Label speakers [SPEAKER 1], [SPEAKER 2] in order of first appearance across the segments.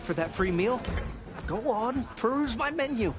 [SPEAKER 1] for that free meal? Go on, peruse my menu.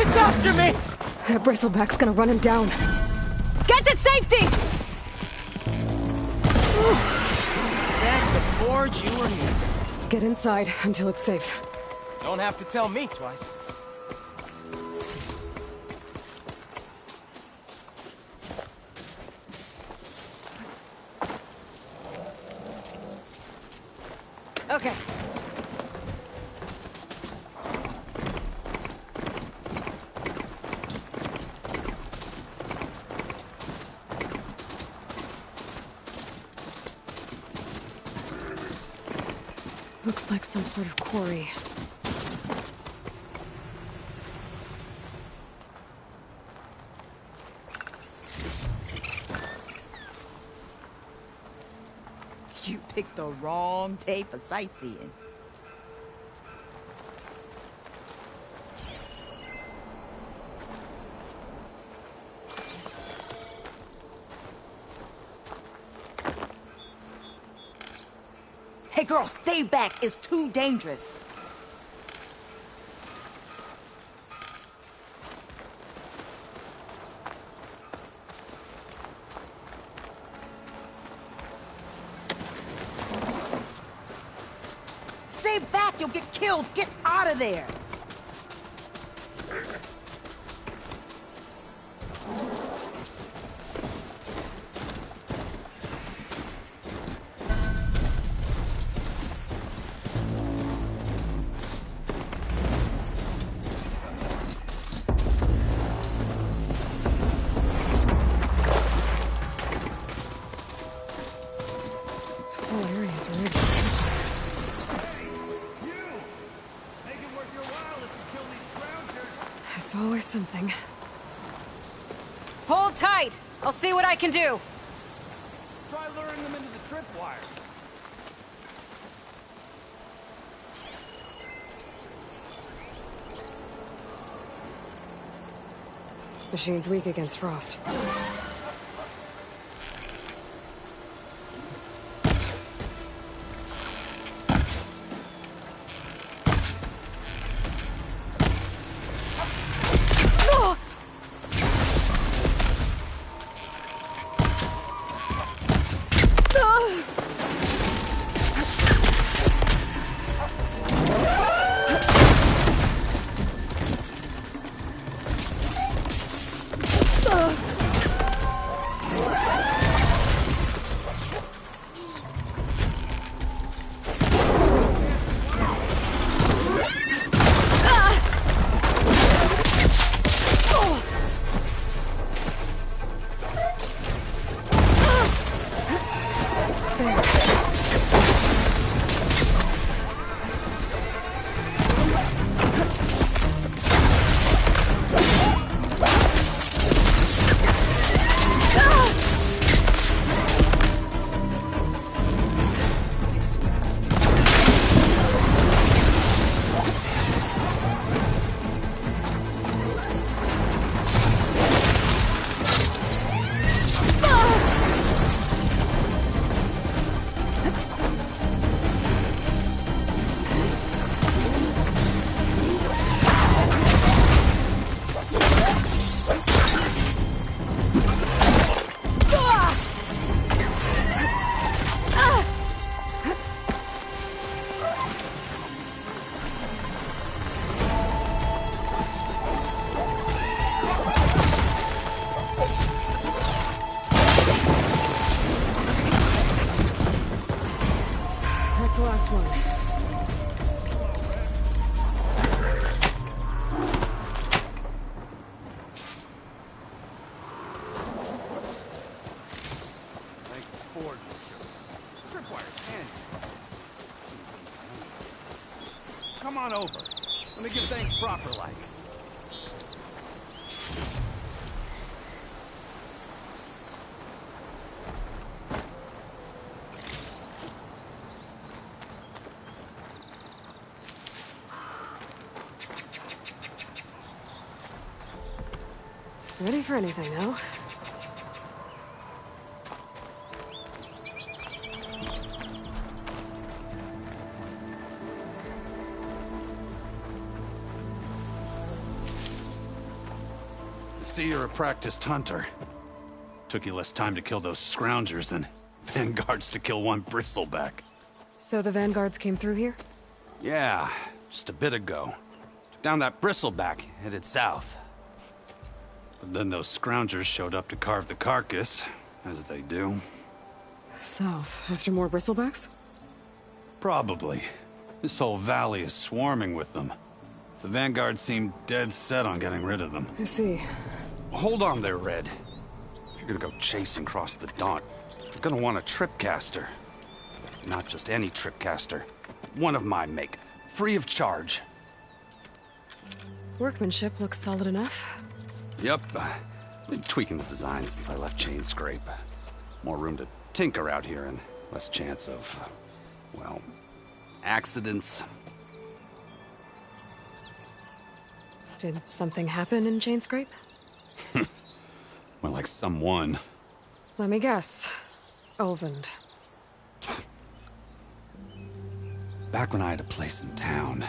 [SPEAKER 2] It's after me!
[SPEAKER 3] That bristleback's gonna run him down. Get to safety!
[SPEAKER 2] Back the forge, you were here.
[SPEAKER 3] Get inside until it's safe.
[SPEAKER 2] Don't have to tell me twice.
[SPEAKER 3] Okay. Looks like some sort of quarry.
[SPEAKER 4] You picked the wrong day for sightseeing. Hey girl, stay back. It's too dangerous. Stay back, you'll get killed. Get out of there.
[SPEAKER 3] It's always something.
[SPEAKER 5] Hold tight! I'll see what I can do.
[SPEAKER 2] Try luring them into the tripwire.
[SPEAKER 3] Machine's weak against frost. last one.
[SPEAKER 6] Like Ford. Tripwire candy. Come on over. Let me give things proper like.
[SPEAKER 3] Ready for anything, no?
[SPEAKER 6] See, you're a practiced hunter. Took you less time to kill those scroungers than vanguards to kill one bristleback.
[SPEAKER 3] So the vanguards came through here?
[SPEAKER 6] Yeah, just a bit ago. Took down that bristleback, headed south. But then those scroungers showed up to carve the carcass, as they do.
[SPEAKER 3] South, after more bristlebacks?
[SPEAKER 6] Probably. This whole valley is swarming with them. The vanguard seemed dead set on getting rid of them.
[SPEAKER 3] I see.
[SPEAKER 6] Hold on there, Red. If you're gonna go chasing across the Daunt, you're gonna want a tripcaster. Not just any tripcaster. One of my make. Free of charge.
[SPEAKER 3] Workmanship looks solid enough.
[SPEAKER 6] Yep. Been tweaking the design since I left Chain Scrape. More room to tinker out here and less chance of, well, accidents.
[SPEAKER 3] Did something happen in Chain Scrape?
[SPEAKER 6] Well, like someone.
[SPEAKER 3] Let me guess. Olvend.
[SPEAKER 6] Back when I had a place in town,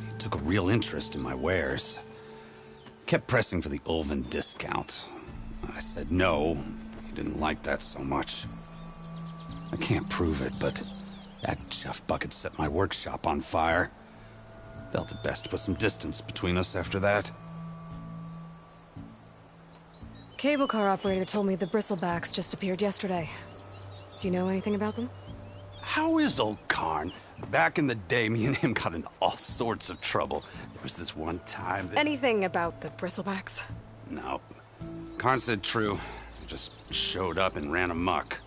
[SPEAKER 6] he took a real interest in my wares. Kept pressing for the Olvend discount. I said no. He didn't like that so much. I can't prove it, but that chuff bucket set my workshop on fire. Felt it best to put some distance between us after that.
[SPEAKER 3] Cable car operator told me the bristlebacks just appeared yesterday. Do you know anything about them?
[SPEAKER 6] How is old Karn? Back in the day, me and him got in all sorts of trouble. There was this one time that...
[SPEAKER 3] Anything about the bristlebacks?
[SPEAKER 6] Nope. Karn said true. He just showed up and ran amok.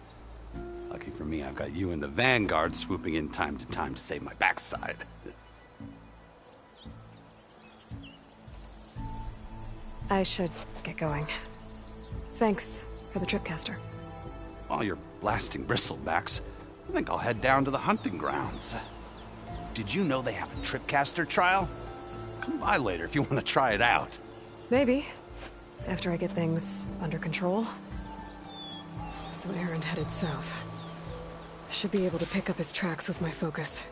[SPEAKER 6] Lucky for me, I've got you and the Vanguard swooping in time to save my backside.
[SPEAKER 3] I should get going. Thanks for the tripcaster.
[SPEAKER 6] While you're blasting bristlebacks, I think I'll head down to the hunting grounds. Did you know they have a tripcaster trial? Come by later if you want to try it out.
[SPEAKER 3] Maybe. After I get things under control. So Aaron headed south. I should be able to pick up his tracks with my focus.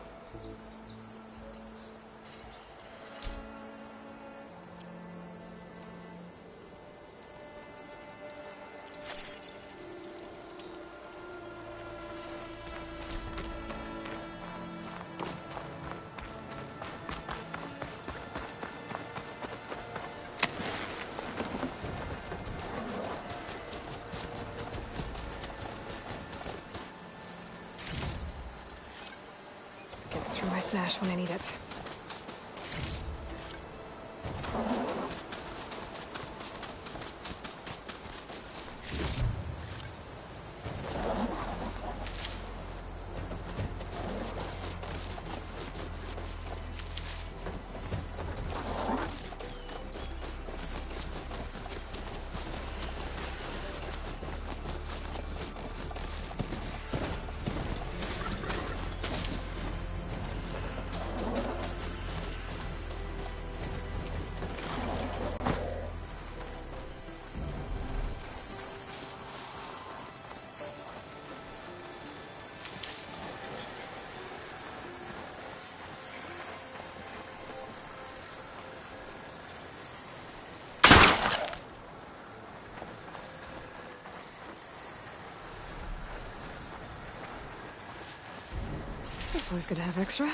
[SPEAKER 3] Through my stash when I need it. It's always good to have extra.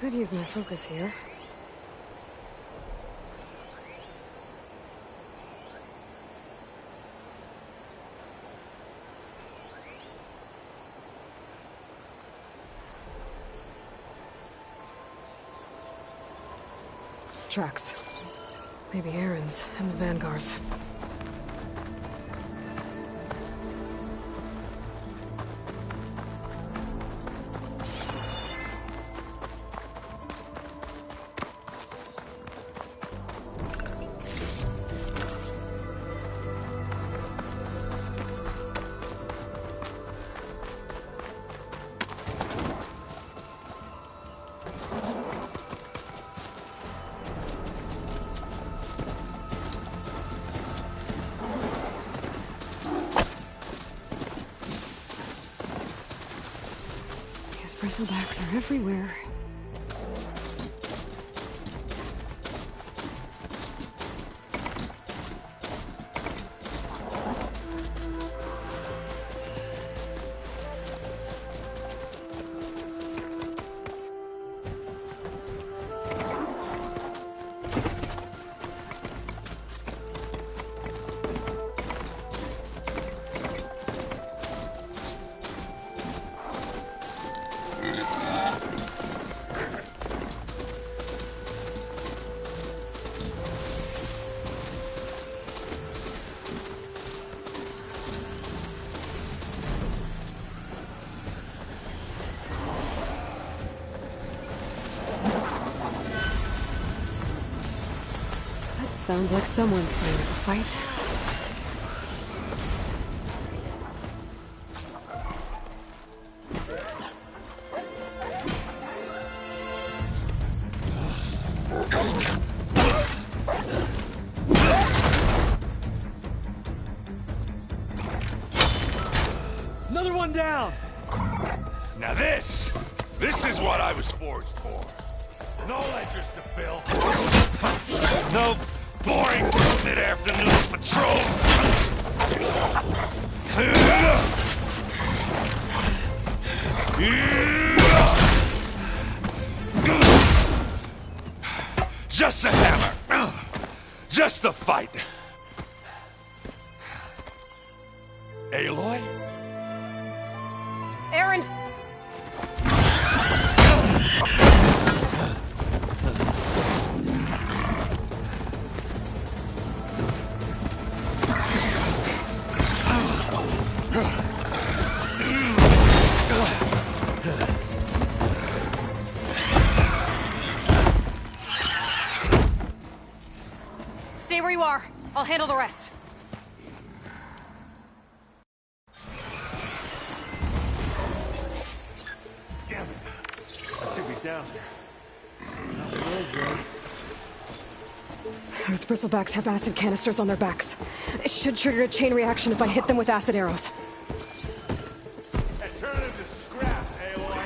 [SPEAKER 3] Could use my focus here. Tracks. Maybe Aaron's and the Vanguard's. Bristlebacks are everywhere. Sounds like someone's playing a fight.
[SPEAKER 7] Another one down! Now this is what I was forged for. No ledgers to fill. No boring mid-afternoon patrols. Just a hammer. Just the fight. Aloy?
[SPEAKER 5] Aaron! Stay where you are. I'll handle the rest.
[SPEAKER 7] Damn it. I should be down there.
[SPEAKER 3] Those bristlebacks have acid canisters on their backs. It should trigger a chain reaction if I hit them with acid arrows.
[SPEAKER 7] And turn it into scrap, Aloy.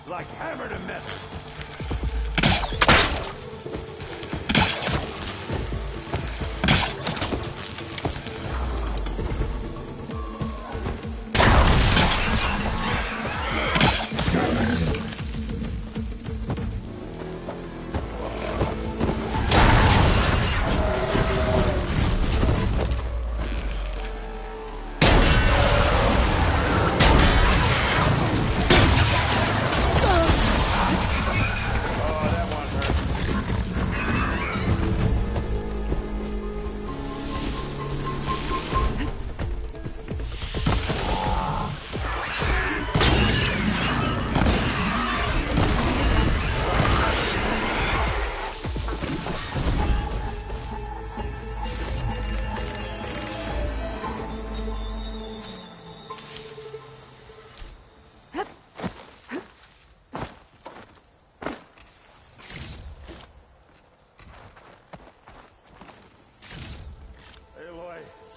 [SPEAKER 7] Like hammer to metal.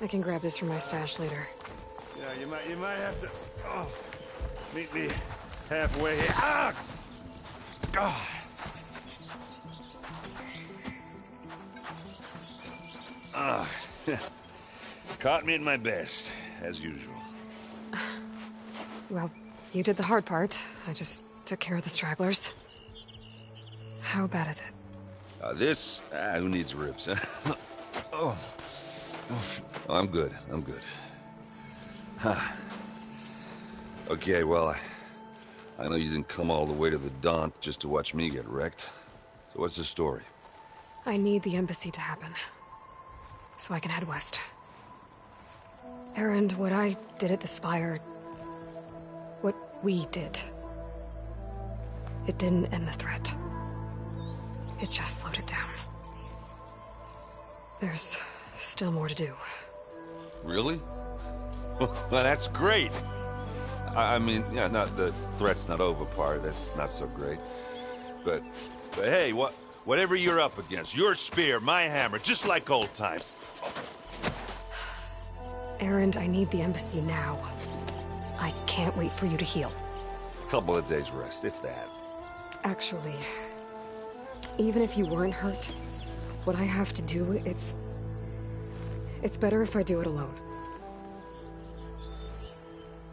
[SPEAKER 3] I can grab this from my stash later.
[SPEAKER 7] Yeah, you might have to meet me halfway here. Ah! God. Ah. Caught me at my best, as usual.
[SPEAKER 3] Well, you did the hard part. I just took care of the stragglers. How bad is it?
[SPEAKER 7] Who needs ribs, huh? Oh, I'm good. Huh. Okay, well, I know you didn't come all the way to the Daunt just to watch me get wrecked. So what's the story?
[SPEAKER 3] I need the embassy to happen, so I can head west. Erend, what I did at the Spire... what we did... it didn't end the threat. It just slowed it down. There's still more to do.
[SPEAKER 7] Really? Well, that's great. I mean, yeah, not the threat's not over part. That's not so great. But hey, whatever you're up against, your spear, my hammer, just like old times.
[SPEAKER 3] Erend, I need the embassy now. I can't wait for you to heal.
[SPEAKER 7] Couple of days rest, if that.
[SPEAKER 3] Actually, even if you weren't hurt, what I have to do, it's better if I do it alone.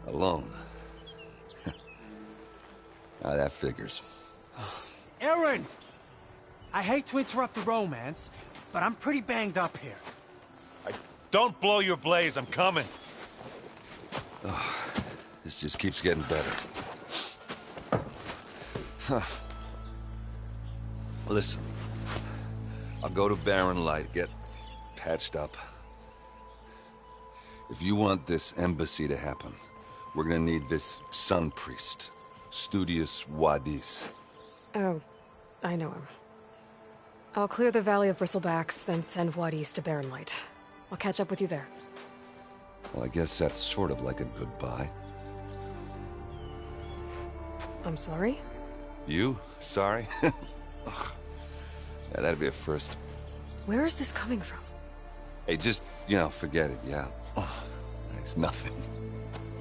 [SPEAKER 7] Alone? That figures.
[SPEAKER 2] Erend! I hate to interrupt the romance, but I'm pretty banged up here.
[SPEAKER 7] Don't blow your blaze, I'm coming. This just keeps getting better. Huh. Listen, I'll go to Barren Light, get patched up. If you want this embassy to happen, we're gonna need this sun priest, Studius Wadis.
[SPEAKER 3] Oh, I know him. I'll clear the Valley of Bristlebacks, then send Wadis to Barren Light. I'll catch up with you there.
[SPEAKER 7] Well, I guess that's sort of like a goodbye.
[SPEAKER 3] I'm sorry?
[SPEAKER 7] You? Sorry? Ugh. Yeah, that'd be a first.
[SPEAKER 3] Where is this coming from?
[SPEAKER 7] Hey, just, forget it, yeah. Oh, it's nothing.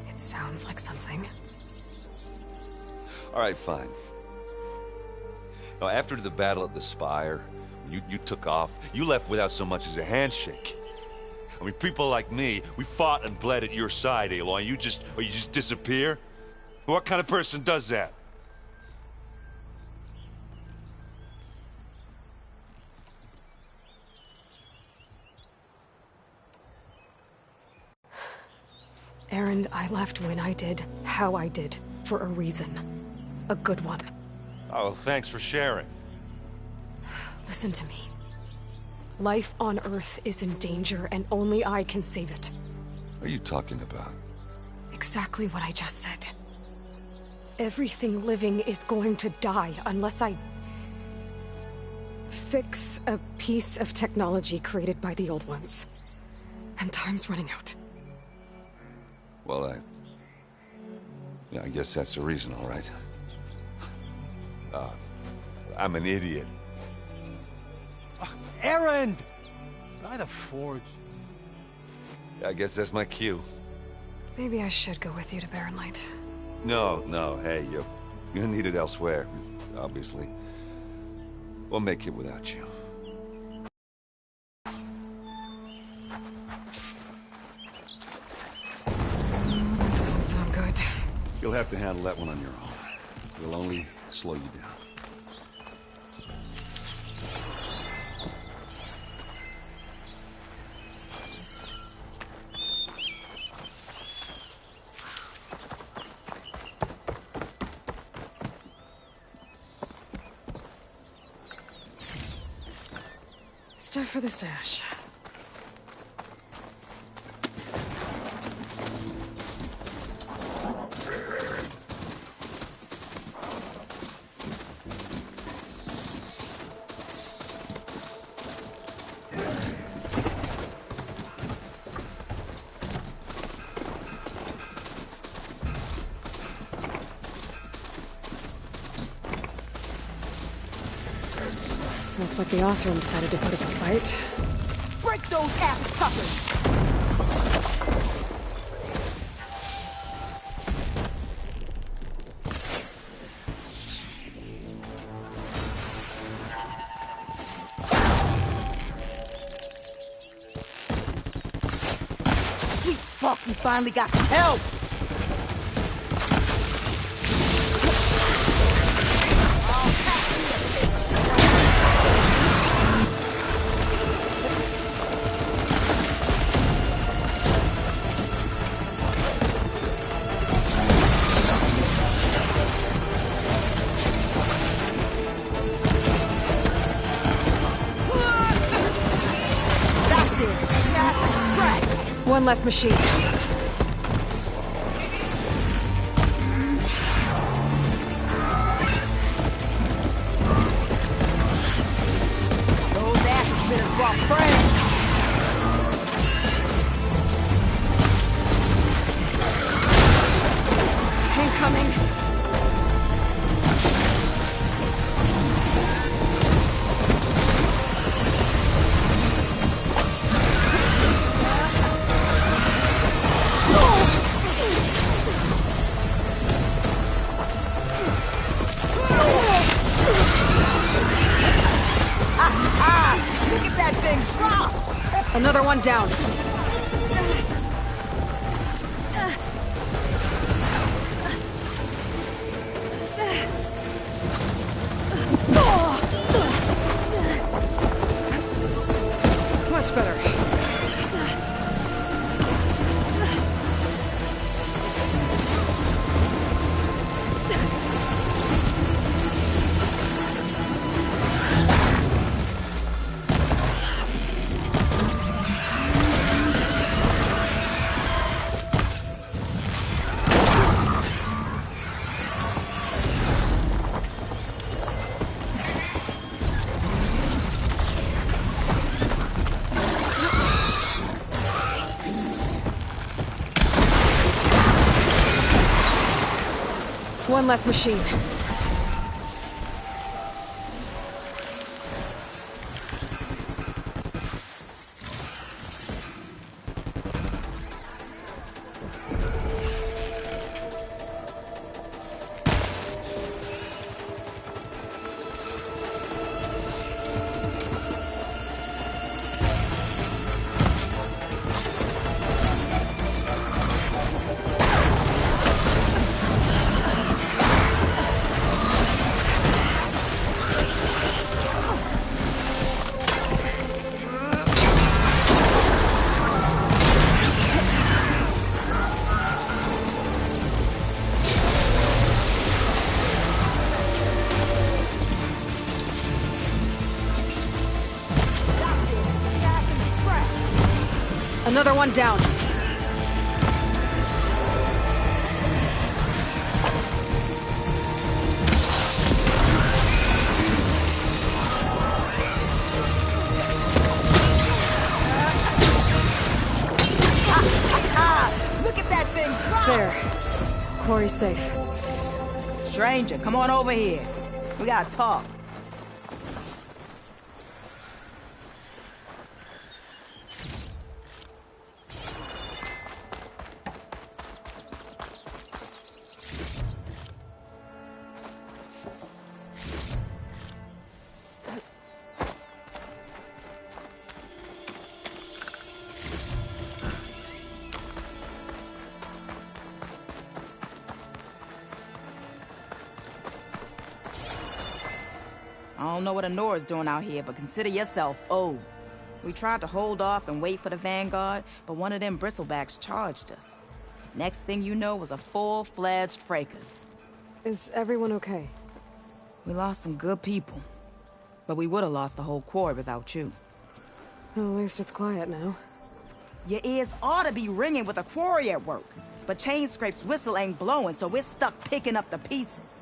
[SPEAKER 3] It sounds like something.
[SPEAKER 7] All right, fine. Now, after the Battle at the Spire, you took off, you left without so much as a handshake. I mean, people like me, we fought and bled at your side, Aloy, you just disappear? What kind of person does that?
[SPEAKER 3] Erend, I left when I did, how I did, for a reason. A good one.
[SPEAKER 7] Oh, thanks for sharing.
[SPEAKER 3] Listen to me. Life on Earth is in danger, and only I can save it.
[SPEAKER 7] What are you talking about?
[SPEAKER 3] Exactly what I just said. Everything living is going to die unless I... fix a piece of technology created by the old ones. And time's running out.
[SPEAKER 7] Well, I guess that's the reason, all right. I'm an idiot.
[SPEAKER 2] Erend! By the Forge.
[SPEAKER 7] I guess that's my cue.
[SPEAKER 3] Maybe I should go with you to Barren Light.
[SPEAKER 7] No, hey, you're needed elsewhere, obviously. We'll make it without you.
[SPEAKER 3] That doesn't sound good.
[SPEAKER 6] You'll have to handle that one on your own. It'll only slow you down.
[SPEAKER 3] Stuff for the stash. Looks like the Osram decided to put up a fight.
[SPEAKER 4] Break those ass puppets! finally got help!
[SPEAKER 3] One less machine.
[SPEAKER 4] Those asses been as brought friends.
[SPEAKER 3] Incoming.
[SPEAKER 4] Look at that thing drop!
[SPEAKER 3] Another one down. Much better. One less machine. Another one down.
[SPEAKER 4] Look at that thing drop!
[SPEAKER 3] There. Quarry's safe.
[SPEAKER 4] Stranger, come on over here. We gotta talk. I don't know what Honor's doing out here, but consider yourself owed. We tried to hold off and wait for the Vanguard, but one of them bristlebacks charged us. Next thing you know was a full-fledged fracas.
[SPEAKER 3] Is everyone okay?
[SPEAKER 4] We lost some good people, but we would have lost the whole quarry without you.
[SPEAKER 3] Well, at least it's quiet now.
[SPEAKER 4] Your ears ought to be ringing with a quarry at work, but Chainscrape's whistle ain't blowing, so we're stuck picking up the pieces.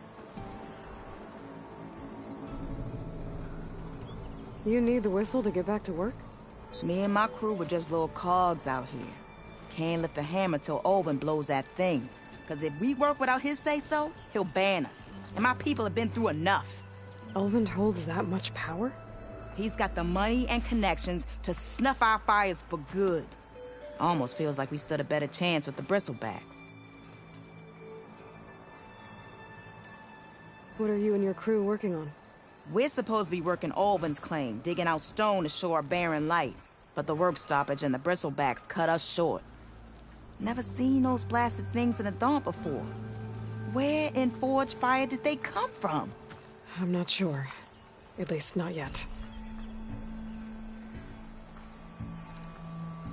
[SPEAKER 3] You need the whistle to get back to work?
[SPEAKER 4] Me and my crew were just little cogs out here. Can't lift a hammer till Olvin blows that thing. Cause if we work without his say-so, he'll ban us. And my people have been through enough.
[SPEAKER 3] Olvin holds that much power?
[SPEAKER 4] He's got the money and connections to snuff our fires for good. Almost feels like we stood a better chance with the bristlebacks.
[SPEAKER 3] What are you and your crew working on?
[SPEAKER 4] We're supposed to be working Olvin's claim, digging out stone to show our barren light. But the work stoppage and the bristlebacks cut us short. Never seen those blasted things in a Daunt before. Where in Forge Fire did they come from?
[SPEAKER 3] I'm not sure. At least not yet.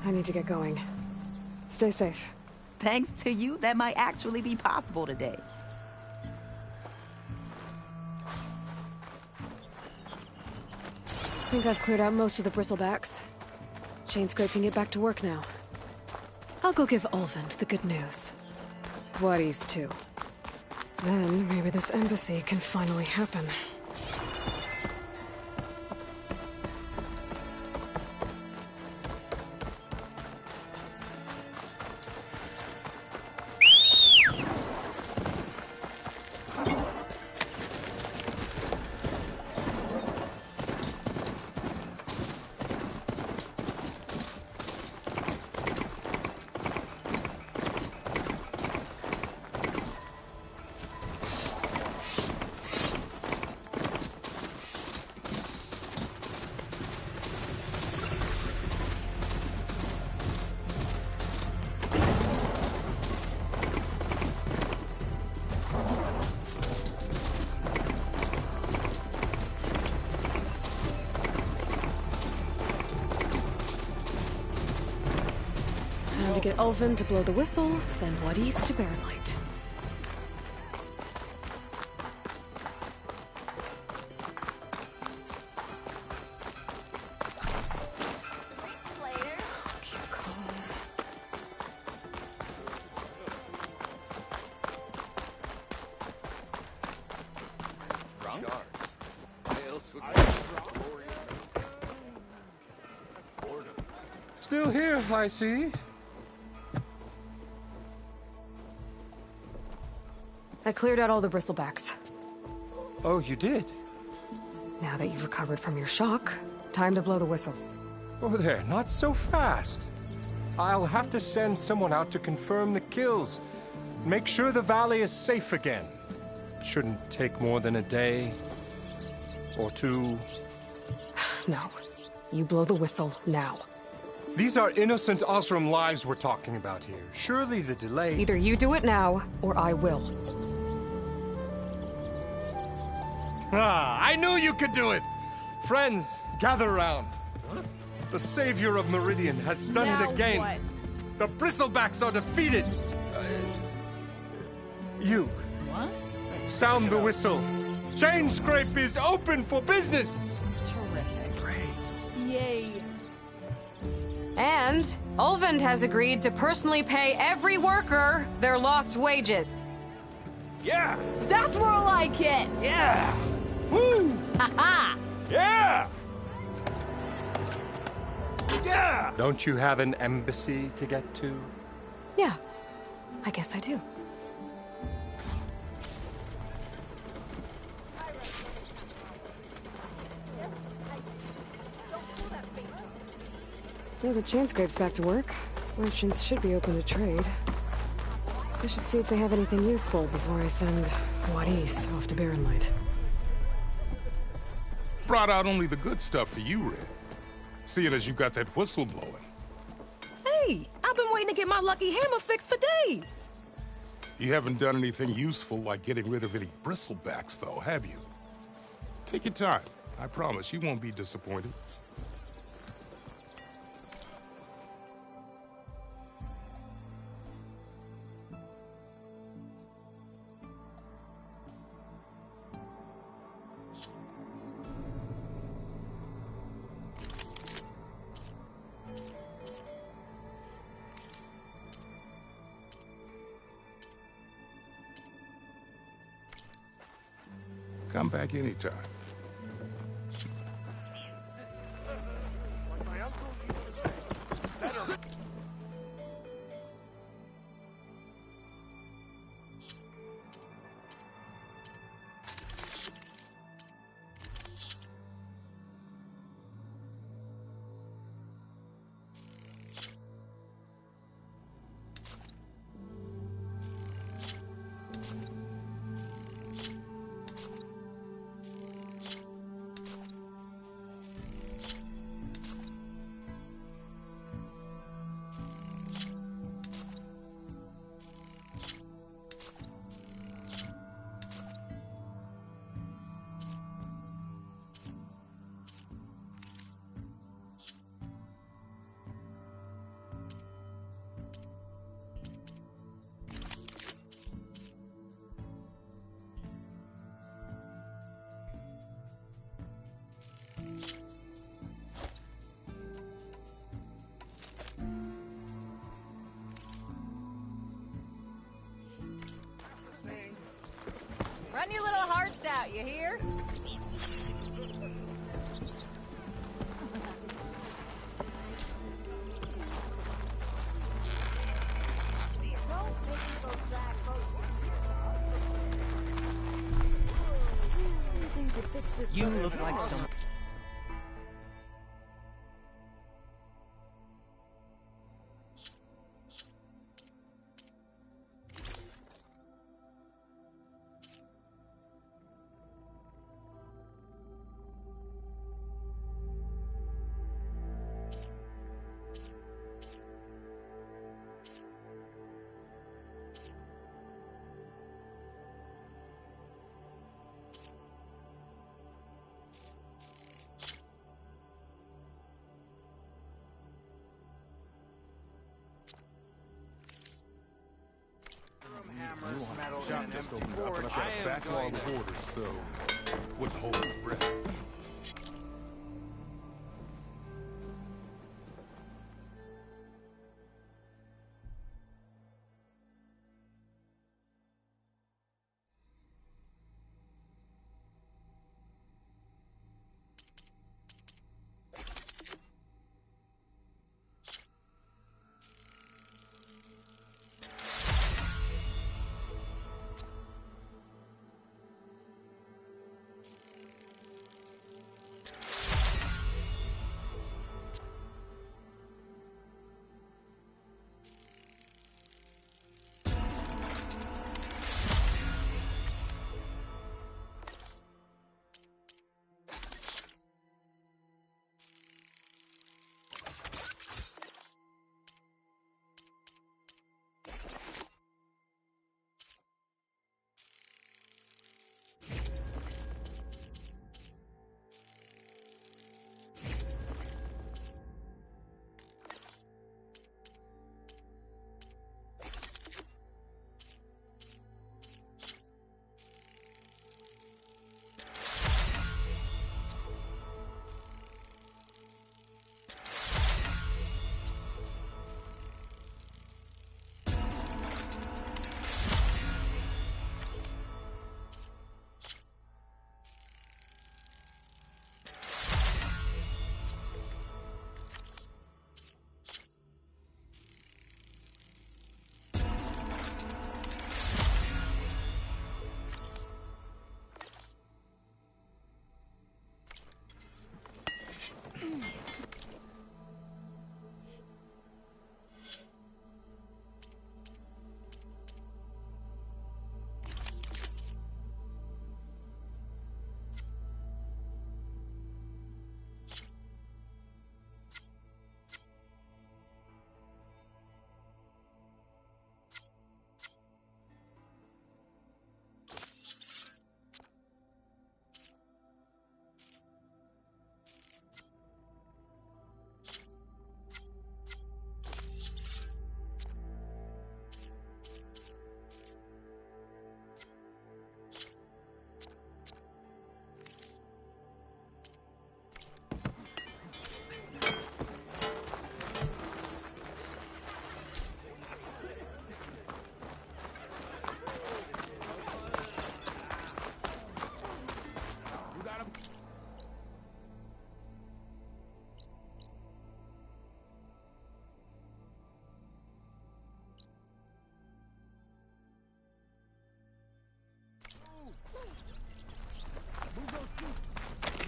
[SPEAKER 3] I need to get going. Stay safe.
[SPEAKER 4] Thanks to you, that might actually be possible today.
[SPEAKER 3] I think I've cleared out most of the bristlebacks. Chain scrape get back to work now. I'll go give Ulvund the good news. Wadis too. Then maybe this embassy can finally happen. Time to get Ulvund to blow the whistle, then Wadis to bear light.
[SPEAKER 8] Still here, I see.
[SPEAKER 3] I cleared out all the bristlebacks.
[SPEAKER 8] Oh, you did?
[SPEAKER 3] Now that you've recovered from your shock, time to blow the whistle.
[SPEAKER 8] Oh there, not so fast. I'll have to send someone out to confirm the kills. Make sure the valley is safe again. Shouldn't take more than a day. Or two.
[SPEAKER 3] No. You blow the whistle now.
[SPEAKER 8] These are innocent Osram lives we're talking about here. Surely the delay...
[SPEAKER 3] Either you do it now, or I will.
[SPEAKER 8] Ah, I knew you could do it! Friends, gather round. The savior of Meridian has done it again.
[SPEAKER 5] What?
[SPEAKER 8] The bristlebacks are defeated. You.
[SPEAKER 4] What?
[SPEAKER 8] Sound the whistle. Chain scrape is open for business.
[SPEAKER 4] Terrific.
[SPEAKER 8] Great.
[SPEAKER 4] Yay.
[SPEAKER 3] And Ulvund has agreed to personally pay every worker their lost wages.
[SPEAKER 7] Yeah!
[SPEAKER 5] That's more like it!
[SPEAKER 7] Yeah! Woo!
[SPEAKER 5] Ha
[SPEAKER 7] Yeah! Yeah!
[SPEAKER 8] Don't you have an embassy to get to?
[SPEAKER 3] Yeah, I guess I do. Well, the chain scrape's back to work. Merchants should be open to trade. I should see if they have anything useful before I send Wadis off to Barren Light.
[SPEAKER 9] Brought out only the good stuff for you, Red. Seeing as you got that whistle blowing.
[SPEAKER 10] Hey, I've been waiting to get my lucky hammer fixed for days.
[SPEAKER 9] You haven't done anything useful like getting rid of any bristlebacks, though, have you? Take your time. I promise you won't be disappointed. Come back anytime.
[SPEAKER 5] Run your little hearts out, you hear?
[SPEAKER 2] You look like someone.
[SPEAKER 9] Shop just opened up and I've got a backlog of orders, so wouldn't hold my breath.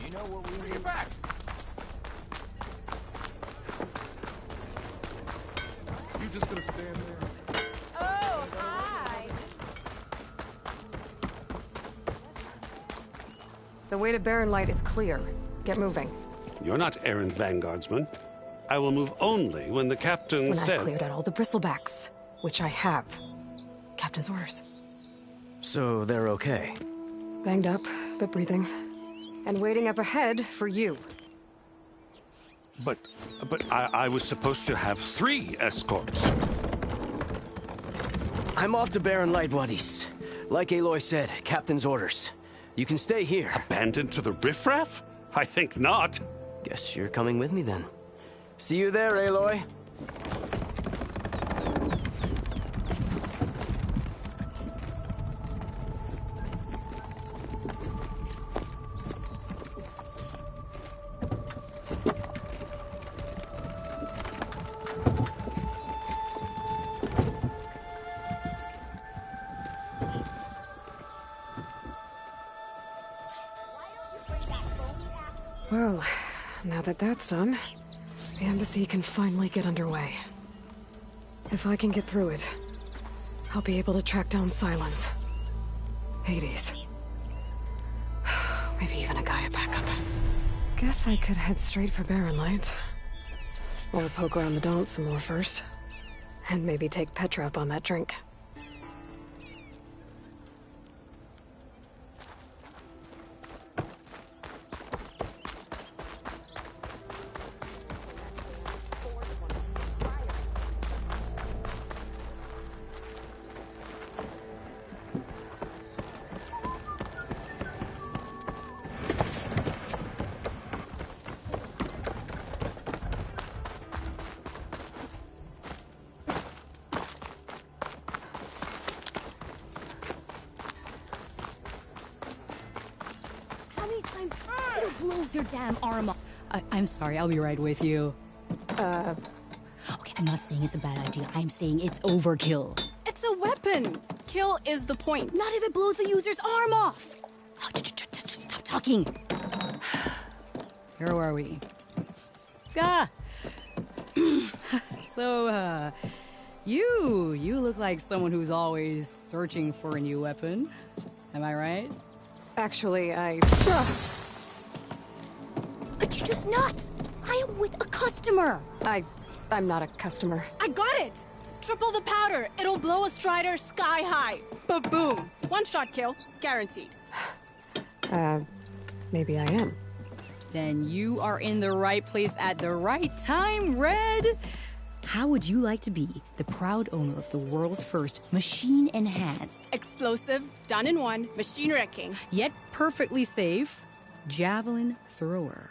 [SPEAKER 11] You know what we
[SPEAKER 9] Get back! You just gonna stand there?
[SPEAKER 5] Oh, hi.
[SPEAKER 3] The way to Barren Light is clear. Get moving.
[SPEAKER 1] You're not errant vanguardsman. I will move only when the captain
[SPEAKER 3] When
[SPEAKER 1] says...
[SPEAKER 3] I've cleared out all the bristlebacks, which I have. Captain's orders.
[SPEAKER 11] So they're okay?
[SPEAKER 3] Banged up, but breathing. And waiting up ahead for you.
[SPEAKER 1] But I was supposed to have 3 escorts.
[SPEAKER 11] I'm off to Barren Light, Wadis. Like Aloy said, Captain's orders. You can stay here.
[SPEAKER 1] Abandoned to the riffraff? I think not.
[SPEAKER 11] Guess you're coming with me then. See you there, Aloy.
[SPEAKER 3] Well, now that that's done, the embassy can finally get underway. If I can get through it, I'll be able to track down Silence. Hades. Maybe even a Gaia backup. Guess I could head straight for Barren Light. Or poke around the Daunt some more first. And maybe take Petra up on that drink.
[SPEAKER 12] Your damn arm off. I'm sorry, I'll be right with you. Okay, I'm not saying it's a bad idea. I'm saying it's overkill.
[SPEAKER 10] It's a weapon. Kill is the point.
[SPEAKER 12] Not if it blows the user's arm off. Oh, just stop talking. Where are we? So, you look like someone who's always searching for a new weapon. Am I right?
[SPEAKER 3] Actually,
[SPEAKER 12] But you're just nuts! I am with a customer!
[SPEAKER 3] I'm not a customer.
[SPEAKER 10] I got it! Triple the powder. It'll blow a Strider sky high. Ba-boom. One-shot kill. Guaranteed.
[SPEAKER 3] Maybe I am.
[SPEAKER 12] Then you are in the right place at the right time, Red! How would you like to be the proud owner of the world's first machine-enhanced,
[SPEAKER 10] Explosive, done in one, machine wrecking,
[SPEAKER 12] yet perfectly safe, javelin thrower?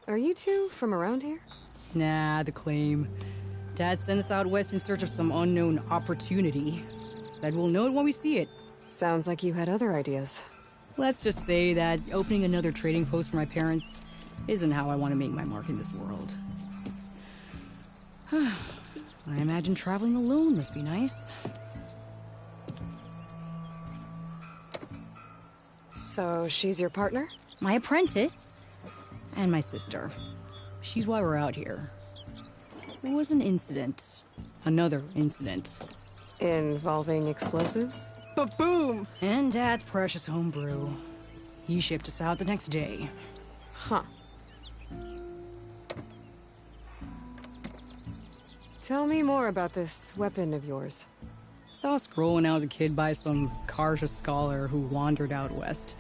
[SPEAKER 3] Are you two from around here?
[SPEAKER 12] Nah, the claim. Dad sent us out west in search of some unknown opportunity. Said we'll know it when we see it.
[SPEAKER 3] Sounds like you had other ideas.
[SPEAKER 12] Let's just say that opening another trading post for my parents isn't how I want to make my mark in this world. I imagine traveling alone must be nice.
[SPEAKER 3] So she's your partner?
[SPEAKER 12] My apprentice and my sister. She's why we're out here. There was an incident. Another incident.
[SPEAKER 3] Involving explosives?
[SPEAKER 10] ba-boom.
[SPEAKER 12] And Dad's precious homebrew. He shipped us out the next day.
[SPEAKER 3] Huh. Tell me more about this weapon of yours.
[SPEAKER 12] Saw a scroll when I was a kid by some Karja scholar who wandered out west.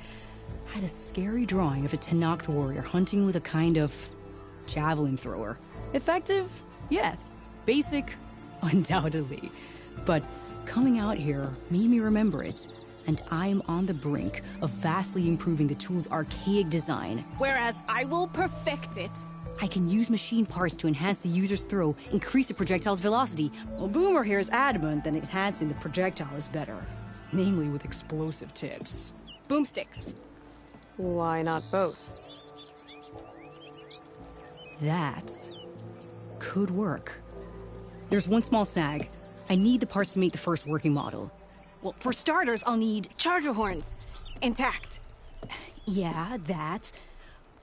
[SPEAKER 12] Had a scary drawing of a Tenakth warrior hunting with a kind of javelin thrower. Effective? Yes. Basic? Undoubtedly. But coming out here made me remember it, and I'm on the brink of vastly improving the tool's archaic design.
[SPEAKER 10] Whereas I will perfect it.
[SPEAKER 12] I can use machine parts to enhance the user's throw, increase the projectile's velocity. Well, Boomer here is adamant that enhancing the projectile is better. Namely with explosive tips.
[SPEAKER 10] Boomsticks.
[SPEAKER 3] Why not both?
[SPEAKER 12] That could work. There's one small snag. I need the parts to make the first working model.
[SPEAKER 10] Well, for starters, I'll need charger horns. Intact.
[SPEAKER 12] Yeah, that.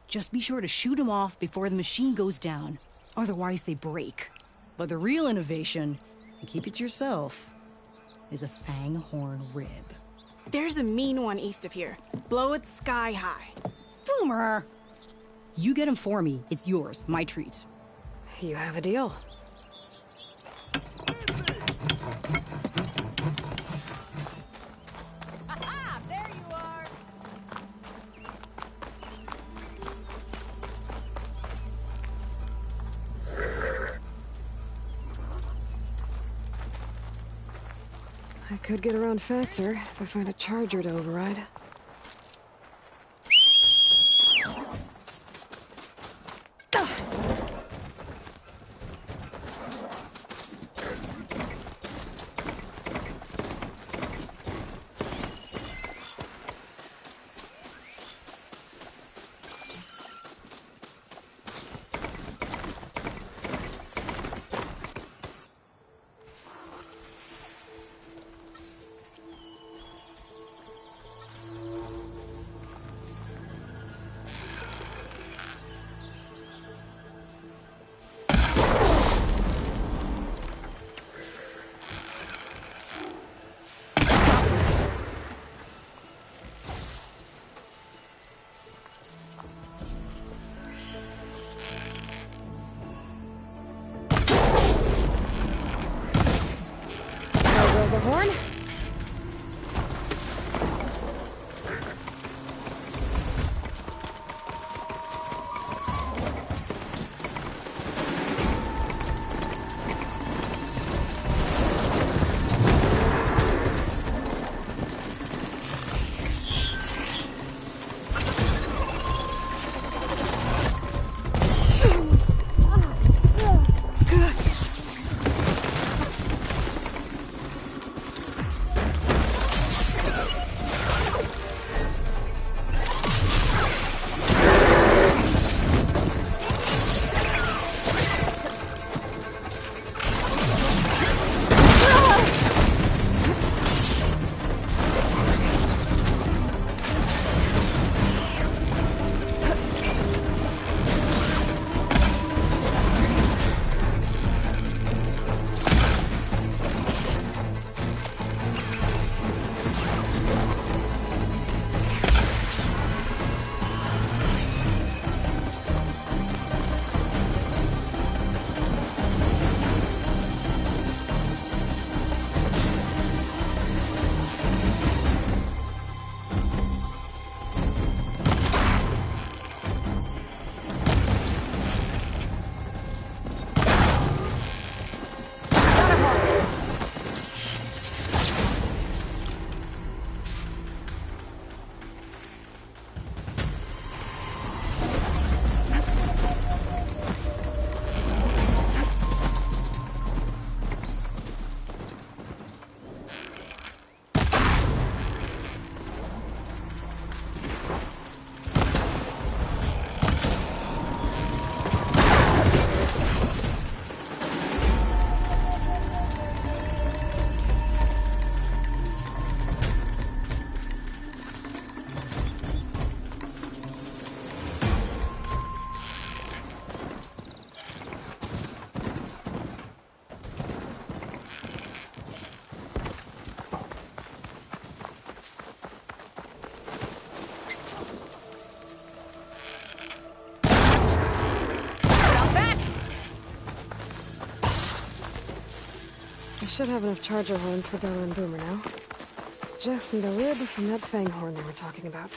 [SPEAKER 12] Just be sure to shoot them off before the machine goes down. Otherwise, they break. But the real innovation, and keep it to yourself, is a fang horn rib.
[SPEAKER 10] There's a mean one east of here. Blow it sky high.
[SPEAKER 12] Boomer! You get him for me. It's yours. My treat.
[SPEAKER 3] You have a deal.
[SPEAKER 5] Aha! There you are!
[SPEAKER 3] I could get around faster if I find a charger to override. horn. I should have enough charger horns for Della and Boomer now. Just need a rib from that fang horn they were talking about.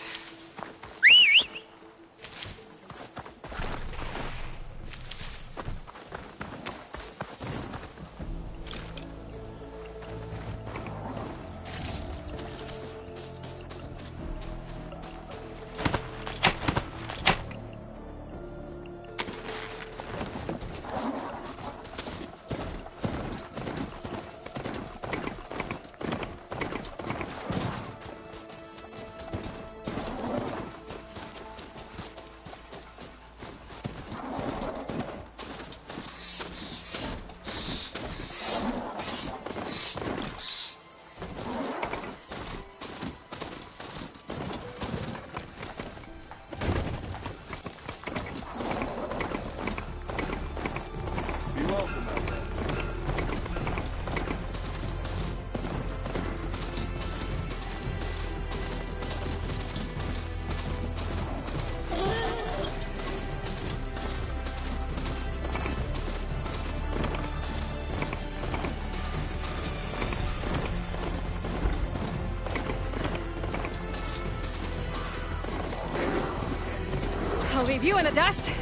[SPEAKER 3] I'll leave you in the dust.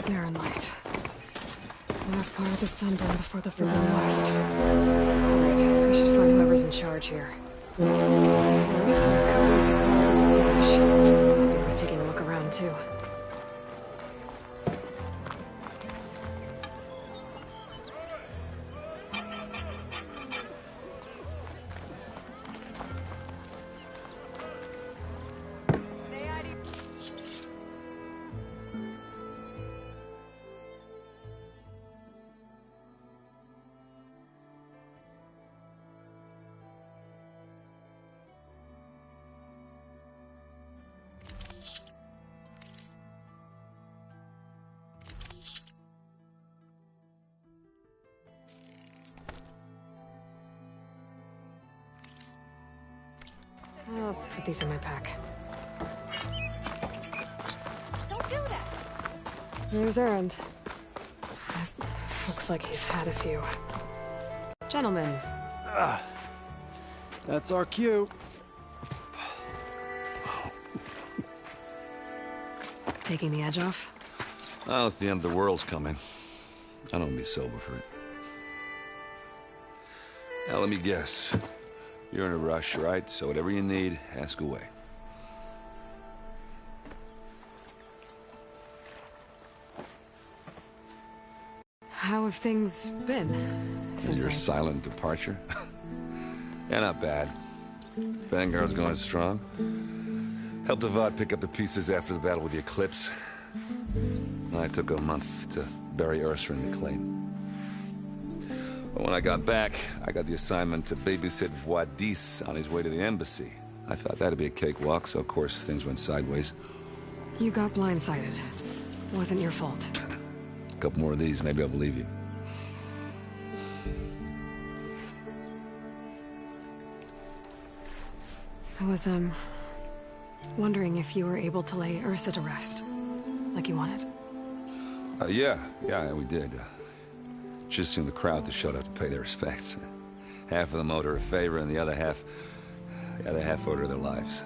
[SPEAKER 3] Barren light. Last part of the sun down before the Forbidden West. Alright, I should find whoever's in charge here. First, Cody's car stash. I'll be taking a look around too. I'll put these in my pack.
[SPEAKER 10] Don't do that!
[SPEAKER 3] There's Erend. Looks like he's had a few. Gentlemen.
[SPEAKER 11] That's our cue.
[SPEAKER 3] Taking the edge off?
[SPEAKER 7] Well, if the end of the world's coming, I don't be sober for it. Now, let me guess. You're in a rush, right? So whatever you need, ask away.
[SPEAKER 3] How have things been since
[SPEAKER 7] Your silent departure? Yeah, not bad. Vanguard's going strong. Helped Avad pick up the pieces after the battle with the Eclipse. I took a month to bury Ursa and McLean. But when I got back, I got the assignment to babysit Wadis on his way to the embassy. I thought that'd be a cakewalk, so of course things went sideways.
[SPEAKER 3] You got blindsided. Wasn't your fault.
[SPEAKER 7] A couple more of these, maybe I'll believe you.
[SPEAKER 3] I was, wondering if you were able to lay Ursa to rest, like you wanted.
[SPEAKER 7] Yeah, we did. Just seemed the crowd that showed up to pay their respects. Half of them owed her a favor, and the other half owed her their lives.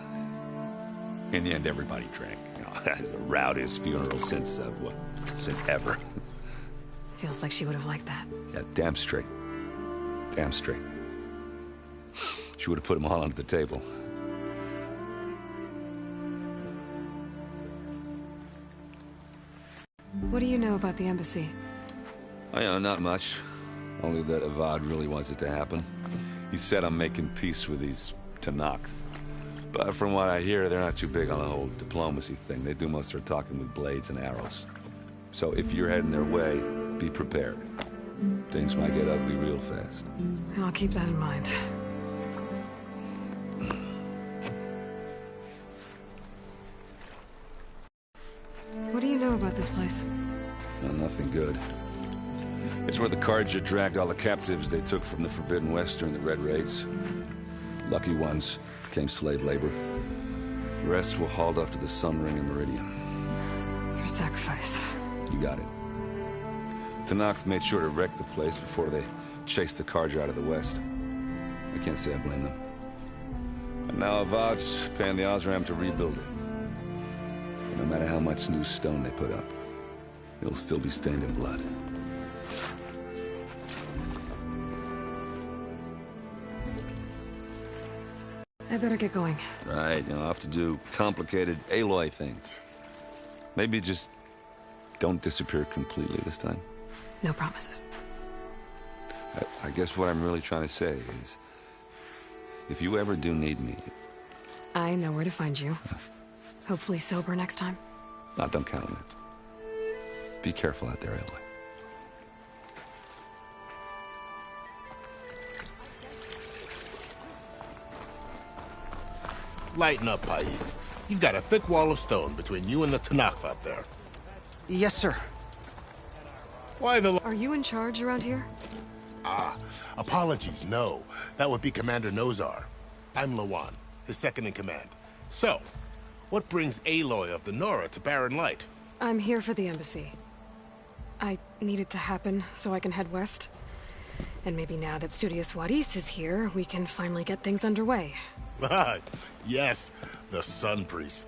[SPEAKER 7] In the end, everybody drank. You know, it's the rowdiest funeral since ever.
[SPEAKER 3] Feels like she would have liked that.
[SPEAKER 7] Yeah, damn straight. Damn straight. She would have put them all under the table.
[SPEAKER 3] What do you know about the embassy?
[SPEAKER 7] Oh, yeah, not much. Only that Avad really wants it to happen. He said I'm making peace with these Tenakth. But from what I hear, they're not too big on the whole diplomacy thing. They do most of their talking with blades and arrows. So if you're heading their way, be prepared. Things might get ugly real fast.
[SPEAKER 3] I'll keep that in mind. What do you know about this place?
[SPEAKER 7] Well, nothing good. It's where the Carja dragged all the captives they took from the Forbidden West during the Red Raids. Lucky ones became slave labor. The rest were hauled off to the Sun Ring and Meridian.
[SPEAKER 3] Your sacrifice.
[SPEAKER 7] You got it. Tenakth made sure to wreck the place before they chased the Carja out of the West. I can't say I blame them. And now Avad's paying the Osram to rebuild it. And no matter how much new stone they put up, it'll still be stained in blood.
[SPEAKER 3] I better get going.
[SPEAKER 7] Right, I'll have to do complicated Aloy things. Maybe just don't disappear completely this time.
[SPEAKER 3] No promises.
[SPEAKER 7] I guess what I'm really trying to say is, if you ever do need me...
[SPEAKER 3] I know where to find you. Hopefully sober next time.
[SPEAKER 7] Don't count on it. Be careful out there, Aloy.
[SPEAKER 13] Lighten up, Paid. You've got a thick wall of stone between you and the Tenakth out there.
[SPEAKER 11] Yes, sir.
[SPEAKER 13] Why the...
[SPEAKER 3] Are you in charge around here?
[SPEAKER 13] Apologies, no. That would be Commander Nozar. I'm Lawan, his second-in-command. So, what brings Aloy of the Nora to Barren Light?
[SPEAKER 3] I'm here for the embassy. I need it to happen so I can head west. And maybe now that Studious Wadis is here, we can finally get things underway.
[SPEAKER 13] Yes, the Sun Priest.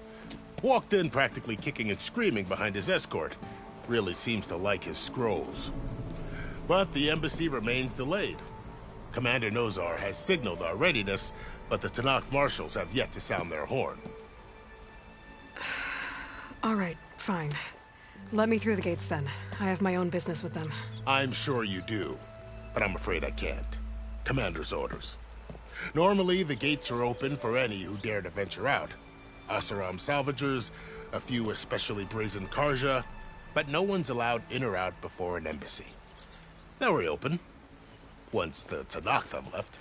[SPEAKER 13] Walked in practically kicking and screaming behind his escort. Really seems to like his scrolls. But the embassy remains delayed. Commander Nozar has signaled our readiness, but the Tenakth marshals have yet to sound their horn.
[SPEAKER 3] All right, fine. Let me through the gates then. I have my own business with them.
[SPEAKER 13] I'm sure you do, but I'm afraid I can't. Commander's orders. Normally, the gates are open for any who dare to venture out. Asaram salvagers, a few especially brazen Carja, but no one's allowed in or out before an embassy. They'll reopen, once the Tenakth have left.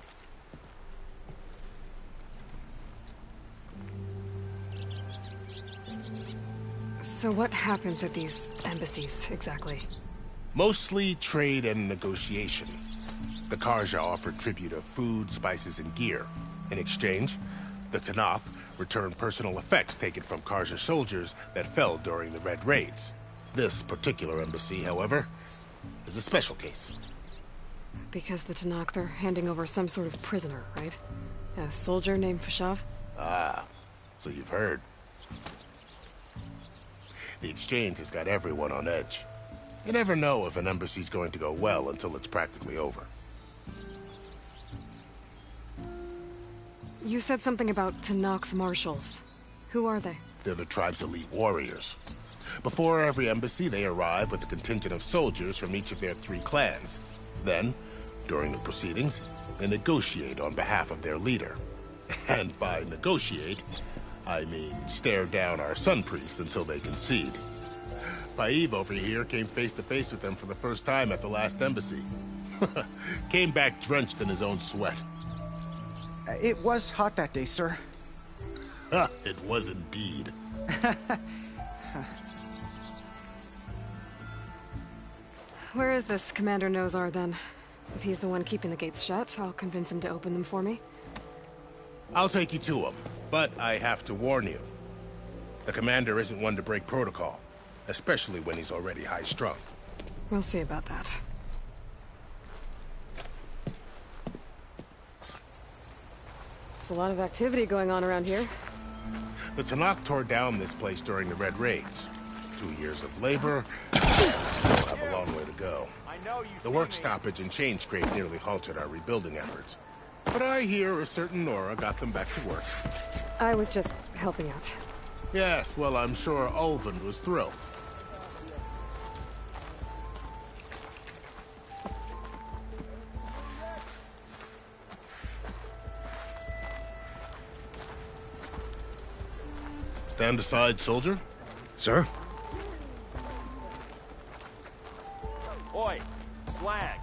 [SPEAKER 3] So what happens at these embassies, exactly?
[SPEAKER 13] Mostly trade and negotiation. The Carja offer tribute of food, spices, and gear. In exchange, The Tenakth returned personal effects taken from Karja soldiers that fell during the Red Raids. This particular embassy, however, is a special case.
[SPEAKER 3] Because the Tenakth are handing over some sort of prisoner, right? A soldier named Fashav?
[SPEAKER 13] Ah, so you've heard. The exchange has got everyone on edge. You never know if an embassy's going to go well until it's practically over.
[SPEAKER 3] You said something about Tenakth marshals. Who are they?
[SPEAKER 13] They're the tribe's elite warriors. Before every embassy, they arrive with a contingent of soldiers from each of their 3 clans. Then, during the proceedings, they negotiate on behalf of their leader. And by negotiate, I mean stare down our sun priest until they concede. Paiv over here came face to face with them for the first time at the last embassy. Came back drenched in his own sweat.
[SPEAKER 14] It was hot that day, sir.
[SPEAKER 13] It was indeed.
[SPEAKER 3] Where is this Commander Nozar, then? If he's the one keeping the gates shut, I'll convince him to open them for me.
[SPEAKER 13] I'll take you to him, but I have to warn you. The commander isn't one to break protocol, especially when he's already high-strung.
[SPEAKER 3] We'll see about that. There's a lot of activity going on around here.
[SPEAKER 13] The Tenakth tore down this place during the Red Raids. 2 years of labor, still have a long way to go. The work stoppage and change crate nearly halted our rebuilding efforts. But I hear a certain Nora got them back to work.
[SPEAKER 3] I was just helping out.
[SPEAKER 13] Yes, well, I'm sure Ulvund was thrilled. Stand aside, soldier.
[SPEAKER 15] Sir?
[SPEAKER 7] Oi, flag.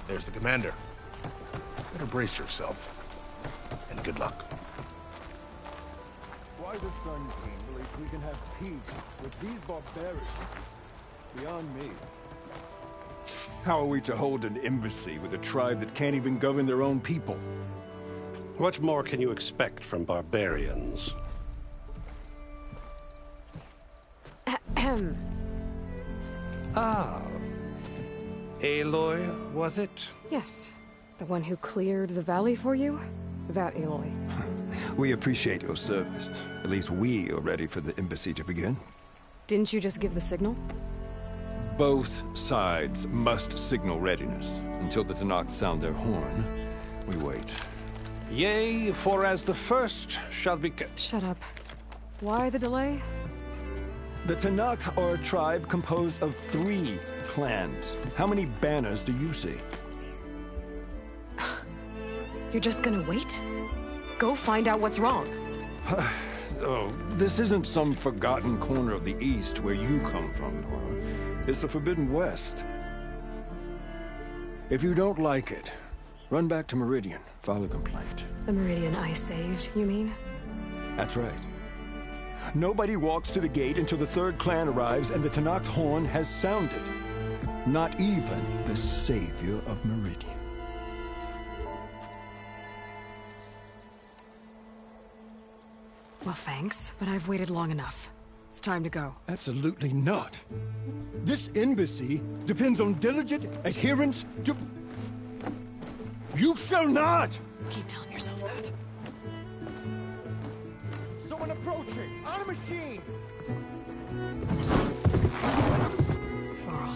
[SPEAKER 13] There's the commander. Better brace yourself. And good luck.
[SPEAKER 16] Why the Sun King believes we can have peace with these barbarians beyond me.
[SPEAKER 8] How are we to hold an embassy with a tribe that can't even govern their own people?
[SPEAKER 1] What more can you expect from barbarians?
[SPEAKER 3] Ahem.
[SPEAKER 1] Ah. Aloy, was it?
[SPEAKER 3] Yes. The one who cleared the valley for you? That Aloy.
[SPEAKER 8] We appreciate your service. At least we are ready for the embassy to begin.
[SPEAKER 3] Didn't you just give the signal?
[SPEAKER 8] Both sides must signal readiness. Until the Tenakth sound their horn, we wait.
[SPEAKER 1] Yea, for as the first shall be...
[SPEAKER 3] Shut up. Why the delay?
[SPEAKER 8] The Tenakth are a tribe composed of 3 clans. How many banners do you see?
[SPEAKER 3] You're just gonna wait? Go find out what's wrong.
[SPEAKER 8] Oh, this isn't some forgotten corner of the East where you come from, Nora. It's the Forbidden West. If you don't like it, run back to Meridian, file a complaint.
[SPEAKER 3] The Meridian I saved, you mean?
[SPEAKER 8] That's right. Nobody walks to the gate until the 3rd clan arrives and the Tenakth horn has sounded. Not even the savior of Meridian.
[SPEAKER 3] Well, thanks, but I've waited long enough. It's time to go.
[SPEAKER 8] Absolutely not. This embassy depends on diligent adherence to... You shall not!
[SPEAKER 3] Keep telling yourself that.
[SPEAKER 16] Someone approaching! On a machine!
[SPEAKER 3] Varl.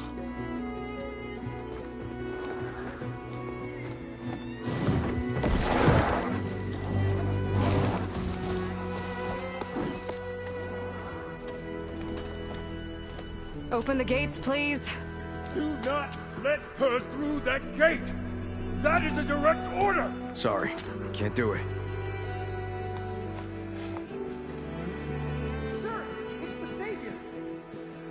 [SPEAKER 3] Open the gates, please.
[SPEAKER 16] Do not let her through that gate! That is a direct order!
[SPEAKER 15] Sorry, can't do it.
[SPEAKER 16] Sir, it's the Savior!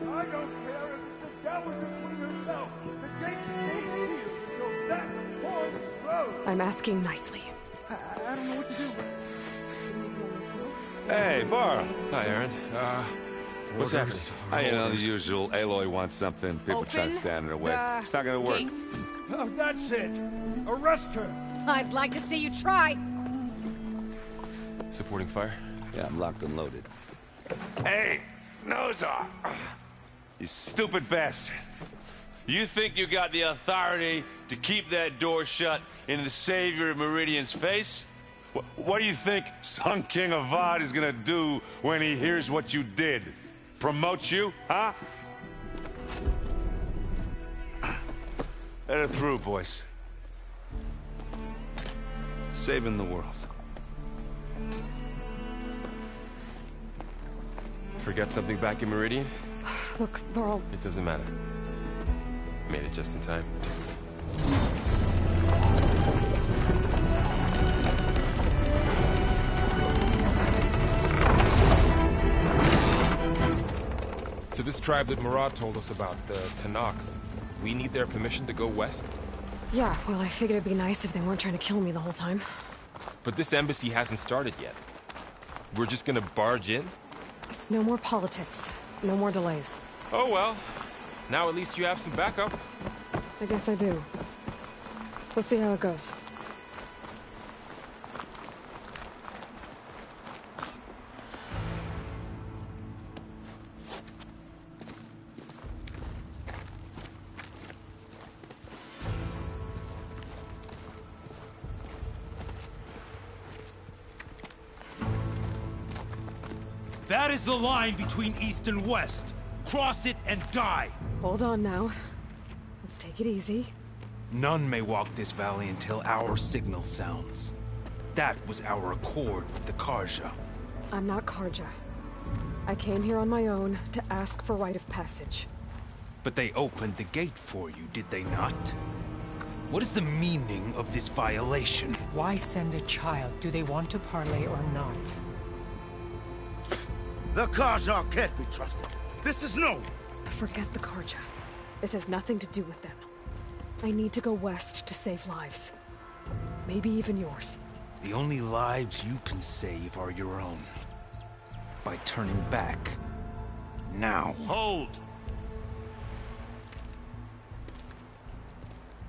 [SPEAKER 16] I don't care if it's the devil between yourself! The gate stays here till that horn blows!
[SPEAKER 3] I'm asking nicely.
[SPEAKER 16] I don't know what to do, but...
[SPEAKER 7] Hey, Varl. Hi, Aaron. What's happening?
[SPEAKER 17] You know, the usual. Aloy wants something. People try to stand in her way. It's not gonna work.
[SPEAKER 16] Oh, that's it! Arrest her!
[SPEAKER 10] I'd like to see you try.
[SPEAKER 18] Supporting fire?
[SPEAKER 17] Yeah, I'm locked and loaded.
[SPEAKER 7] Hey, Nozar! You stupid bastard. You think you got the authority to keep that door shut in the Savior of Meridian's face? What do you think Sun King Avad is gonna do when he hears what you did? Promote you, huh? Let her through, boys. Saving the world.
[SPEAKER 18] Forgot something back in Meridian?
[SPEAKER 3] Look, Varl.
[SPEAKER 18] It doesn't matter. Made it just in time. So this tribe that Murad told us about, the Tanakh, we need their permission to go west?
[SPEAKER 3] Yeah, well, I figured it'd be nice if they weren't trying to kill me the whole time.
[SPEAKER 18] But this embassy hasn't started yet. We're just gonna barge in?
[SPEAKER 3] Just no more politics. No more delays.
[SPEAKER 18] Oh well. Now at least you have some backup.
[SPEAKER 3] I guess I do. We'll see how it goes.
[SPEAKER 2] That is the line between East and West. Cross it and die.
[SPEAKER 3] Hold on now. Let's take it easy.
[SPEAKER 2] None may walk this valley until our signal sounds. That was our accord with the Karja.
[SPEAKER 3] I'm not Karja. I came here on my own to ask for rite of passage.
[SPEAKER 2] But they opened the gate for you, did they not? What is the meaning of this violation?
[SPEAKER 19] Why send a child? Do they want to parley or not?
[SPEAKER 13] The Karja can't be trusted. This is no...
[SPEAKER 3] Forget the Karja. This has nothing to do with them. I need to go west to save lives. Maybe even yours.
[SPEAKER 2] The only lives you can save are your own. By turning back. Now.
[SPEAKER 20] Hold!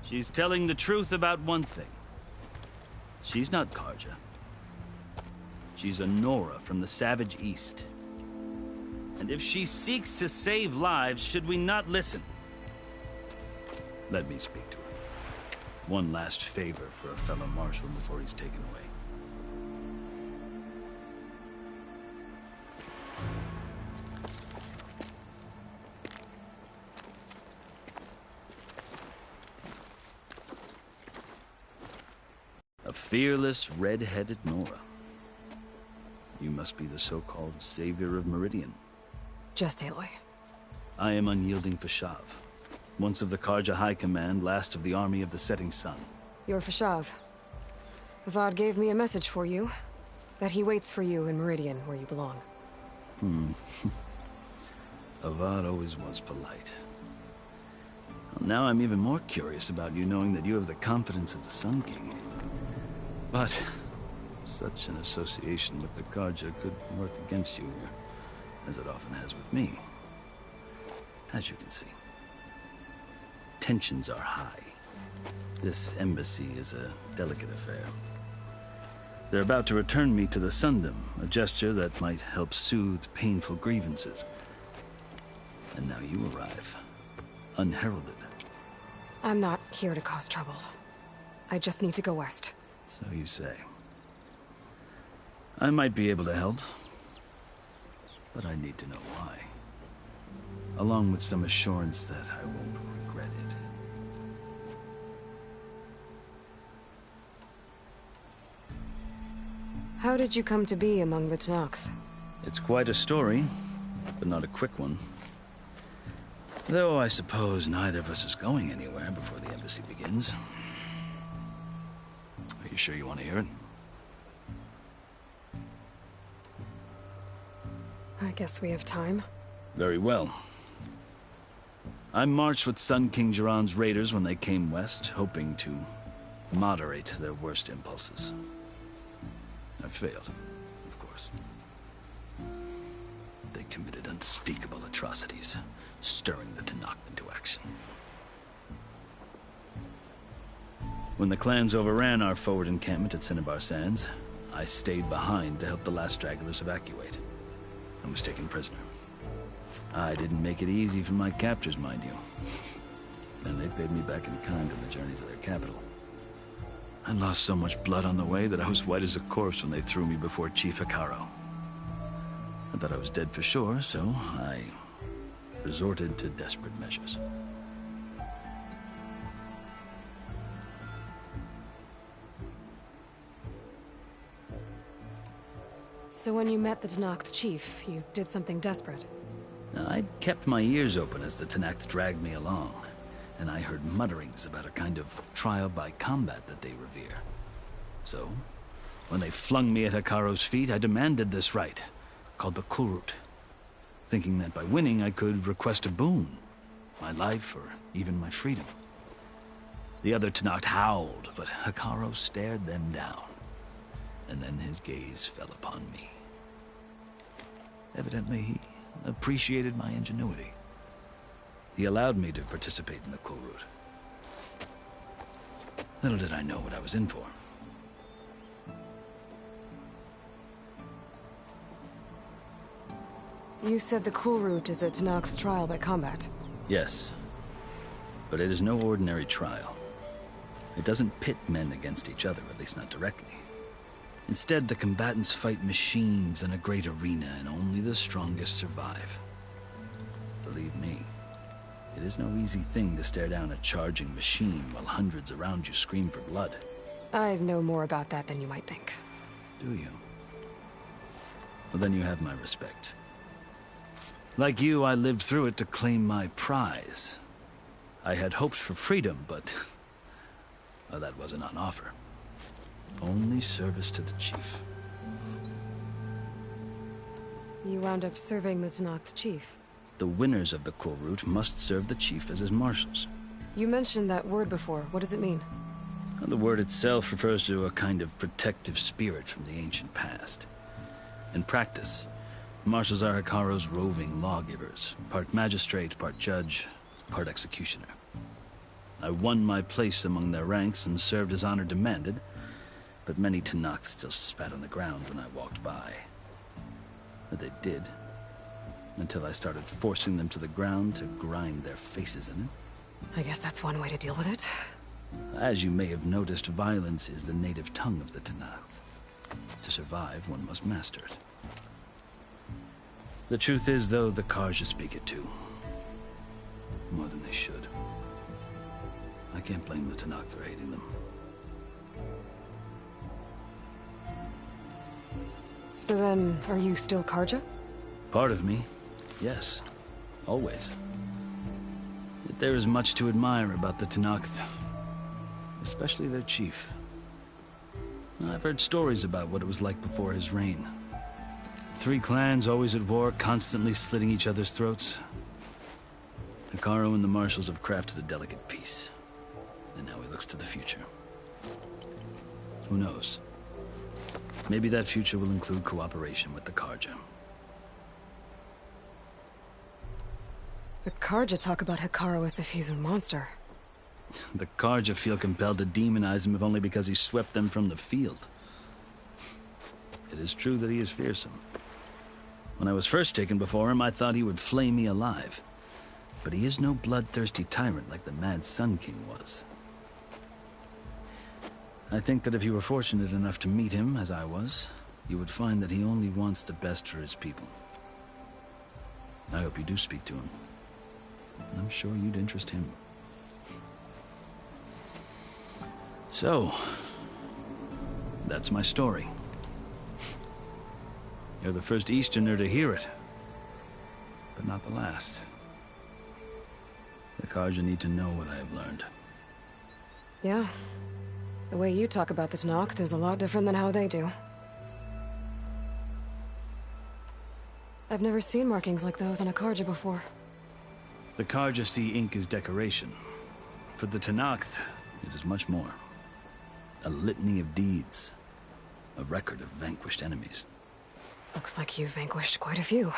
[SPEAKER 20] She's telling the truth about one thing. She's not Karja. She's a Nora from the Savage East. And if she seeks to save lives, should we not listen? Let me speak to her. One last favor for a fellow marshal before he's taken away. A fearless, red-headed Nora. You must be the so-called savior of Meridian.
[SPEAKER 3] Just Aloy.
[SPEAKER 20] I am unyielding Fashav. Once of the Karja High Command, last of the army of the Setting Sun.
[SPEAKER 3] You're Fashav. Avad gave me a message for you. That he waits for you in Meridian, where you belong.
[SPEAKER 20] Avad always was polite. Well, now I'm even more curious about you knowing that you have the confidence of the Sun King. But such an association with the Karja could work against you, as it often has with me. As you can see, tensions are high. This embassy is a delicate affair. They're about to return me to the Sundom, a gesture that might help soothe painful grievances. And now you arrive, unheralded.
[SPEAKER 3] I'm not here to cause trouble. I just need to go west.
[SPEAKER 20] So you say. I might be able to help, but I need to know why. Along with some assurance that I won't regret it.
[SPEAKER 3] How did you come to be among the Tanakh?
[SPEAKER 20] It's quite a story, but not a quick one. Though I suppose neither of us is going anywhere before the embassy begins. Are you sure you want to hear it?
[SPEAKER 3] I guess we have time.
[SPEAKER 20] Very well. I marched with Sun King Jiran's raiders when they came west, hoping to moderate their worst impulses. I failed, of course. They committed unspeakable atrocities, stirring the Tanakh into action. When the clans overran our forward encampment at Cinnabar Sands, I stayed behind to help the last stragglers evacuate, and was taken prisoner. I didn't make it easy for my captors, mind you. And they paid me back in kind on the journey to their capital. I lost so much blood on the way that I was white as a corpse when they threw me before Chief Hekarro. I thought I was dead for sure, so I resorted to desperate measures.
[SPEAKER 3] So when you met the Tenakth chief, you did something desperate?
[SPEAKER 20] Now, I'd kept my ears open as the Tenakth dragged me along, and I heard mutterings about a kind of trial by combat that they revere. So, when they flung me at Hekarro's feet, I demanded this rite, called the Kulrut, thinking that by winning I could request a boon, my life or even my freedom. The other Tenakth howled, but Hekarro stared them down, and then his gaze fell upon me. Evidently, he appreciated my ingenuity. He allowed me to participate in the Kulrut. Little did I know what I was in for.
[SPEAKER 3] You said the Kulrut is a Tenakth's trial by combat.
[SPEAKER 20] Yes, but it is no ordinary trial. It doesn't pit men against each other, at least not directly. Instead, the combatants fight machines in a great arena, and only the strongest survive. Believe me, it is no easy thing to stare down a charging machine while hundreds around you scream for blood.
[SPEAKER 3] I know more about that than you might think.
[SPEAKER 20] Do you? Well, then you have my respect. Like you, I lived through it to claim my prize. I had hopes for freedom, but well, that wasn't on offer. Only service to the chief.
[SPEAKER 3] You wound up serving the Tenakth chief.
[SPEAKER 20] The winners of the Kulrut must serve the chief as his marshals.
[SPEAKER 3] You mentioned that word before. What does it mean?
[SPEAKER 20] Well, the word itself refers to a kind of protective spirit from the ancient past. In practice, marshals are Hekarro's roving lawgivers, part magistrate, part judge, part executioner. I won my place among their ranks and served as honor demanded, but many Tenakth still spat on the ground when I walked by. But they did, until I started forcing them to the ground to grind their faces in it.
[SPEAKER 3] I guess that's one way to deal with it.
[SPEAKER 20] As you may have noticed, violence is the native tongue of the Tenakth. To survive, one must master it. The truth is, though, the Karja speak it too. More than they should. I can't blame the Tenakth for hating them.
[SPEAKER 3] So then, are you still Karja?
[SPEAKER 20] Part of me, yes. Always. Yet there is much to admire about the Tenakth. Especially their chief. I've heard stories about what it was like before his reign. 3 clans always at war, constantly slitting each other's throats. Hekarro and the marshals have crafted a delicate peace. And now he looks to the future. Who knows? Maybe that future will include cooperation with the Karja.
[SPEAKER 3] The Karja talk about Hekarro as if he's a monster.
[SPEAKER 20] The Karja feel compelled to demonize him if only because he swept them from the field. It is true that he is fearsome. When I was first taken before him, I thought he would flay me alive. But he is no bloodthirsty tyrant like the Mad Sun King was. I think that if you were fortunate enough to meet him, as I was, you would find that he only wants the best for his people. I hope you do speak to him. I'm sure you'd interest him. So, that's my story. You're the first Easterner to hear it, but not the last. The Karja need to know what I have learned.
[SPEAKER 3] Yeah. The way you talk about the Tenakth is a lot different than how they do. I've never seen markings like those on a Karja before.
[SPEAKER 20] The Karja see ink as decoration. For the Tenakth, it is much more. A litany of deeds. A record of vanquished enemies.
[SPEAKER 3] Looks like you've vanquished quite a few.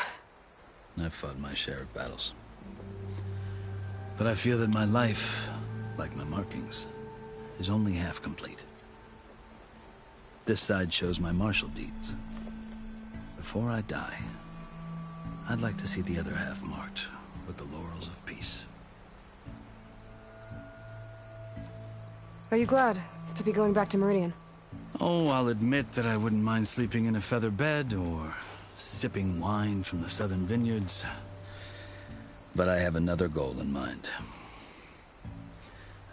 [SPEAKER 20] I've fought my share of battles. But I feel that my life, like my markings, is only half complete. This side shows my martial deeds. Before I die, I'd like to see the other half marked with the laurels of peace.
[SPEAKER 3] Are you glad to be going back to Meridian?
[SPEAKER 20] Oh, I'll admit that I wouldn't mind sleeping in a feather bed or sipping wine from the southern vineyards. But I have another goal in mind.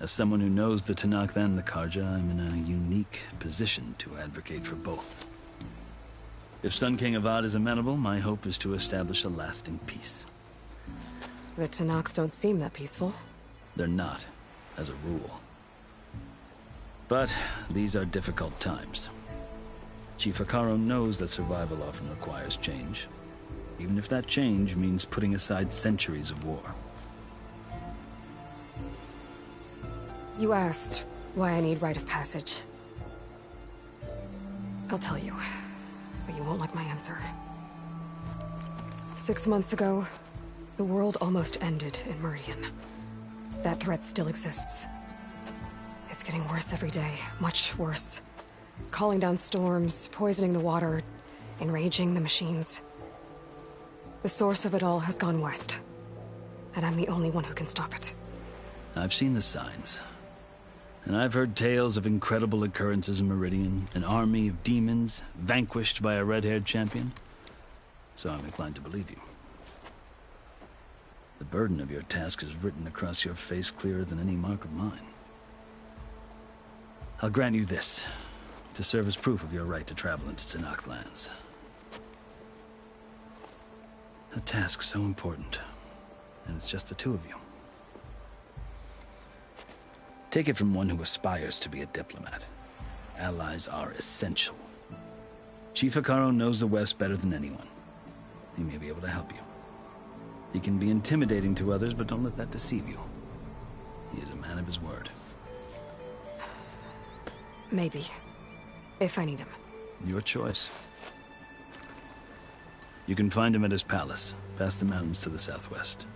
[SPEAKER 20] As someone who knows the Tenakth and the Carja, I'm in a unique position to advocate for both. If Sun King Avad is amenable, my hope is to establish a lasting peace.
[SPEAKER 3] The Tenakth don't seem that peaceful.
[SPEAKER 20] They're not, as a rule. But these are difficult times. Chief Hekarro knows that survival often requires change, even if that change means putting aside centuries of war.
[SPEAKER 3] You asked why I need rite of passage. I'll tell you, but you won't like my answer. 6 months ago, the world almost ended in Meridian. That threat still exists. It's getting worse every day, much worse. Calling down storms, poisoning the water, enraging the machines. The source of it all has gone west, and I'm the only one who can stop it.
[SPEAKER 20] I've seen the signs. And I've heard tales of incredible occurrences in Meridian, an army of demons vanquished by a red-haired champion. So I'm inclined to believe you. The burden of your task is written across your face clearer than any mark of mine. I'll grant you this, to serve as proof of your right to travel into Tenakth lands. A task so important, and it's just the two of you. Take it from one who aspires to be a diplomat. Allies are essential. Chief Hekarro knows the West better than anyone. He may be able to help you. He can be intimidating to others, but don't let that deceive you. He is a man of his word.
[SPEAKER 3] Maybe. If I need him.
[SPEAKER 20] Your choice. You can find him at his palace, past the mountains to the southwest.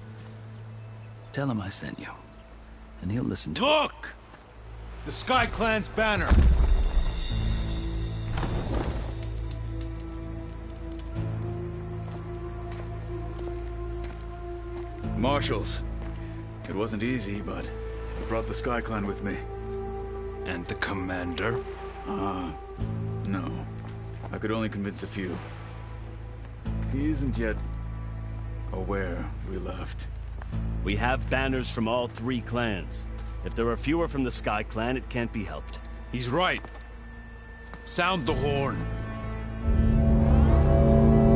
[SPEAKER 20] Tell him I sent you, and he'll listen to
[SPEAKER 7] Look! The Sky Clan's banner!
[SPEAKER 15] Marshals. It wasn't easy, but I brought the Sky Clan with me.
[SPEAKER 8] And the commander?
[SPEAKER 15] No. I could only convince a few. He isn't yet aware we left.
[SPEAKER 11] We have banners from all 3 clans. If there are fewer from the Sky Clan, it can't be helped.
[SPEAKER 7] He's right. Sound the horn.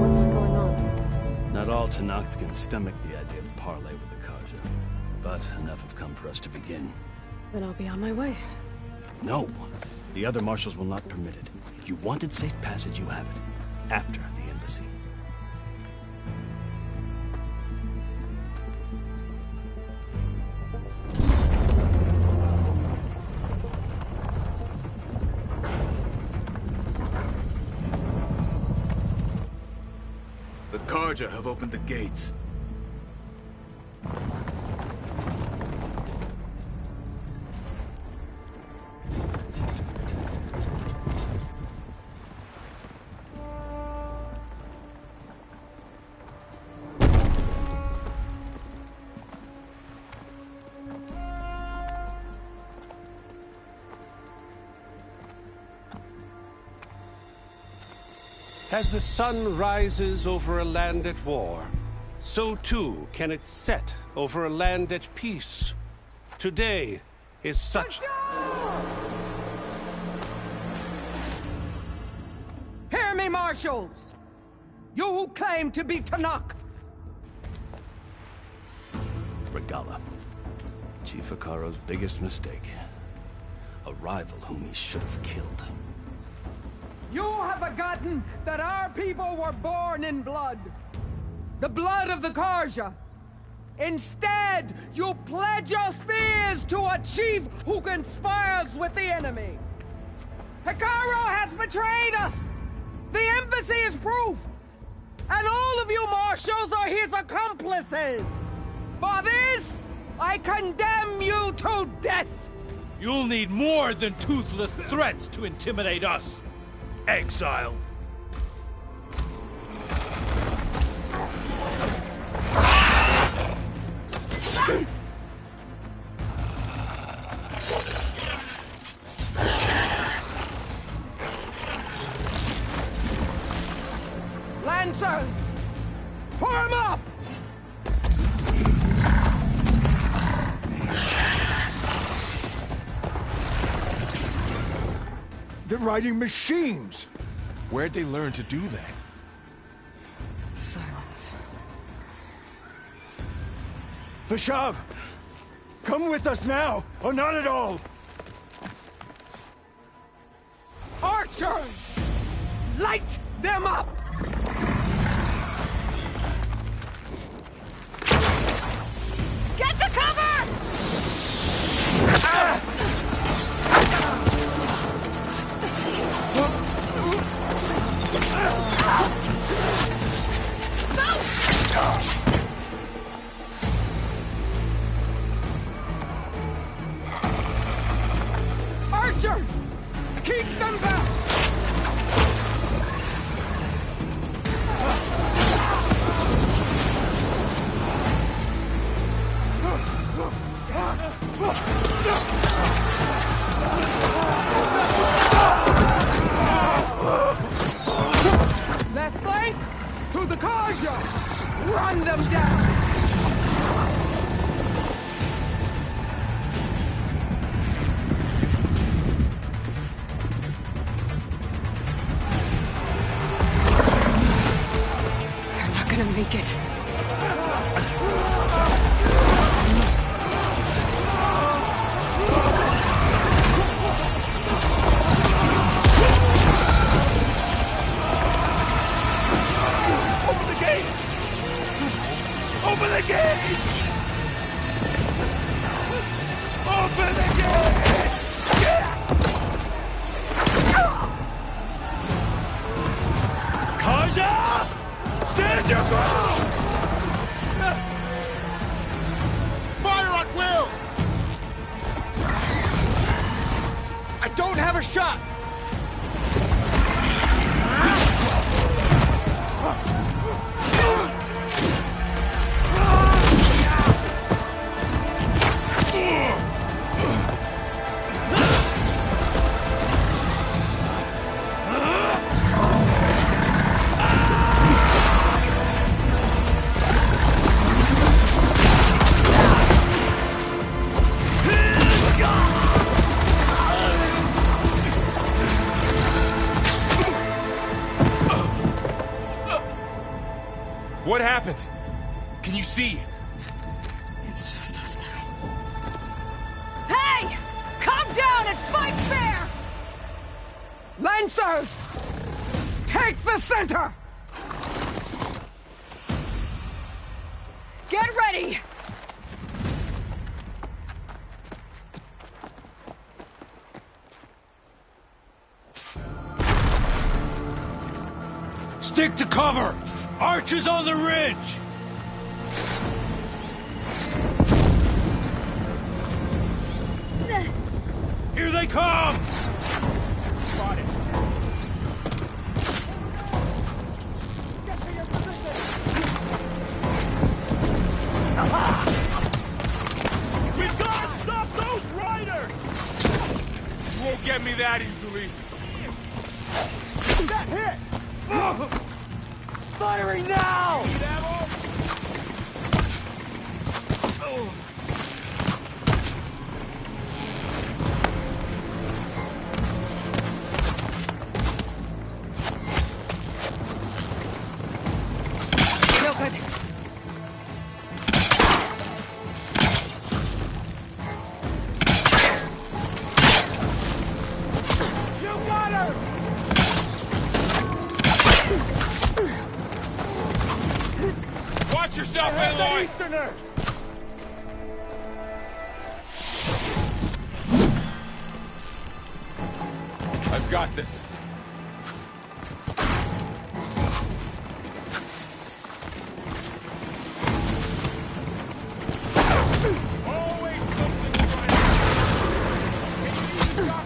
[SPEAKER 3] What's going on?
[SPEAKER 20] Not all Tenakth can stomach the idea of parley with the Carja, but enough have come for us to begin.
[SPEAKER 3] Then I'll be on my way.
[SPEAKER 11] No. The other marshals will not permit it. You wanted safe passage, you have it. After the embassy.
[SPEAKER 15] The Carja have opened the gates.
[SPEAKER 1] As the sun rises over a land at war, so too can it set over a land at peace. Today is such...
[SPEAKER 21] Hear me, marshals! You who claim to be Tenakth!
[SPEAKER 20] Regala. Chief Hekarro's biggest mistake. A rival whom he should have killed.
[SPEAKER 21] You have forgotten that our people were born in blood. The blood of the Carja. Instead, you pledge your spears to a chief who conspires with the enemy. Hekarro has betrayed us. The embassy is proof. And all of you marshals are his accomplices. For this, I condemn you to death.
[SPEAKER 7] You'll need more than toothless threats to intimidate us. exile.
[SPEAKER 21] Lancers! Form up!
[SPEAKER 16] They're riding machines.
[SPEAKER 18] Where'd they learn to do that?
[SPEAKER 3] Silence.
[SPEAKER 16] Vashav, come with us now, or not at all.
[SPEAKER 21] Archers! Light them up!
[SPEAKER 10] Get to cover!
[SPEAKER 21] Archers! Keep them back! Left flank! To the Karja! Run them down!
[SPEAKER 3] They're not gonna make it.
[SPEAKER 7] Open the gates! Open the gates! Open the gates! Kaja! Stand your ground!
[SPEAKER 16] Fire at will! I don't have a shot!
[SPEAKER 18] What happened? Can you see?
[SPEAKER 3] It's just us now.
[SPEAKER 10] Hey! Calm down and fight fair!
[SPEAKER 21] Lancers! Take the center!
[SPEAKER 10] Get ready!
[SPEAKER 7] Stick to cover! Archers on the ridge! Here they come! Spotted. We've got to stop those riders!
[SPEAKER 18] You won't get me that easily.
[SPEAKER 16] That hit!
[SPEAKER 7] Firing now!
[SPEAKER 10] No good.
[SPEAKER 16] You got her!
[SPEAKER 18] Watch yourself, Aloy!
[SPEAKER 16] Easterner!
[SPEAKER 18] I've got this.
[SPEAKER 7] Always something to try.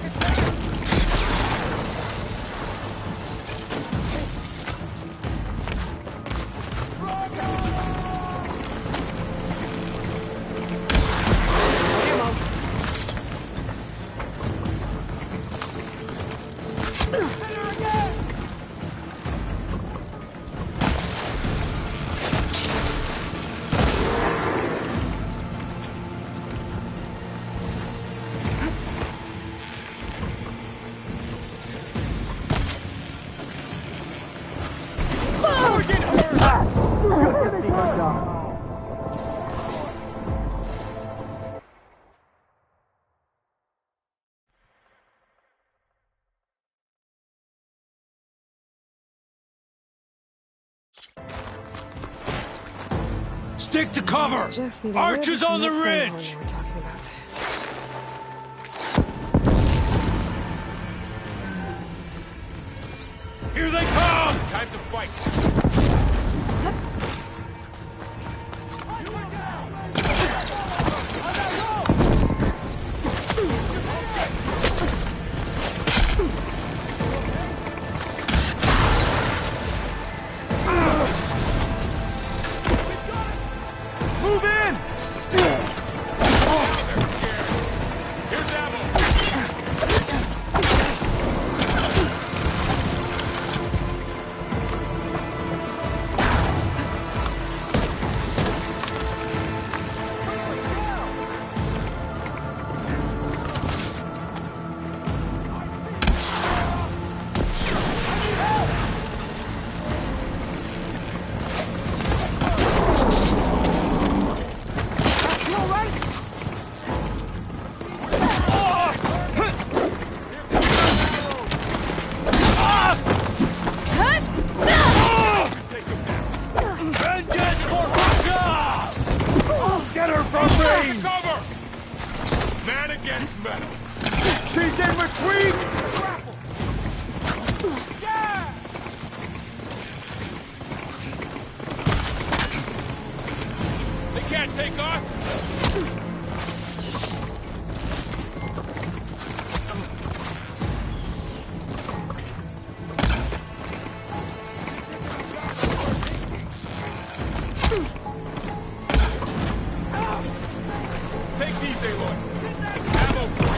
[SPEAKER 7] Stick to cover!
[SPEAKER 3] Just need a
[SPEAKER 7] Archers
[SPEAKER 3] rib
[SPEAKER 7] on the
[SPEAKER 3] from that
[SPEAKER 7] ridge!
[SPEAKER 3] thing we're talking about.
[SPEAKER 7] Here they come! Time to fight!
[SPEAKER 16] Move in!
[SPEAKER 7] Here's ammo!
[SPEAKER 16] Get her from range!
[SPEAKER 7] Cover! Man against metal.
[SPEAKER 16] She's in retreat!
[SPEAKER 7] They can't take us! Take these, Aloy. Ammo for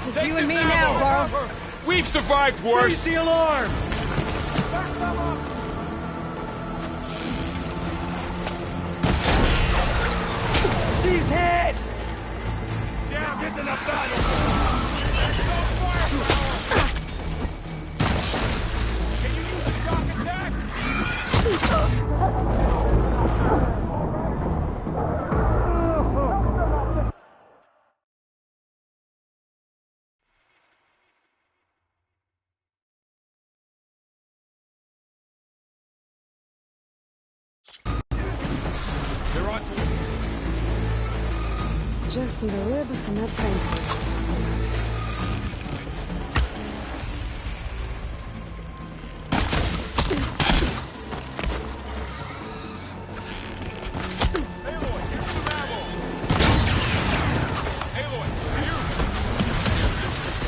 [SPEAKER 21] Just you and me now, Carl.
[SPEAKER 7] We've survived worse!
[SPEAKER 16] Raise the alarm! She's hit! Down into the battle!
[SPEAKER 7] Can you use a shock attack? They're on to it.
[SPEAKER 3] Just need a rib from that thing we're talking about.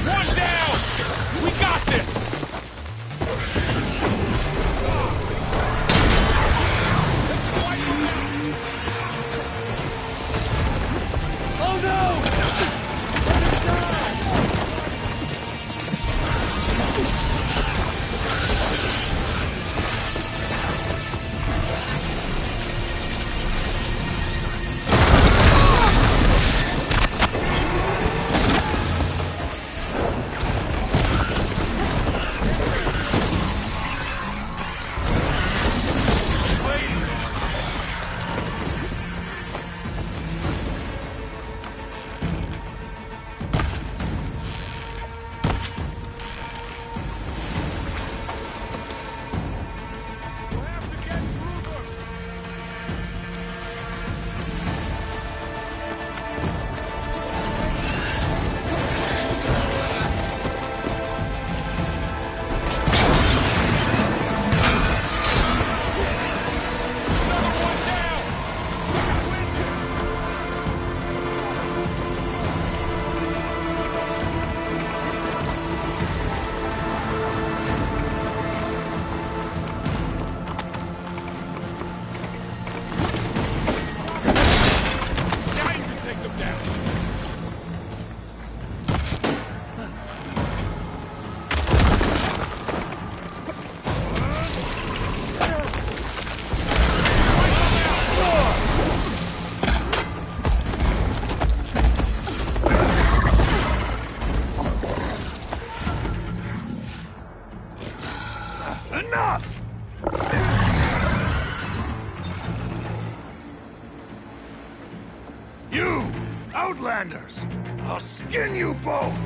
[SPEAKER 7] One down! We got this!
[SPEAKER 16] Oh no!
[SPEAKER 7] I'll skin you both!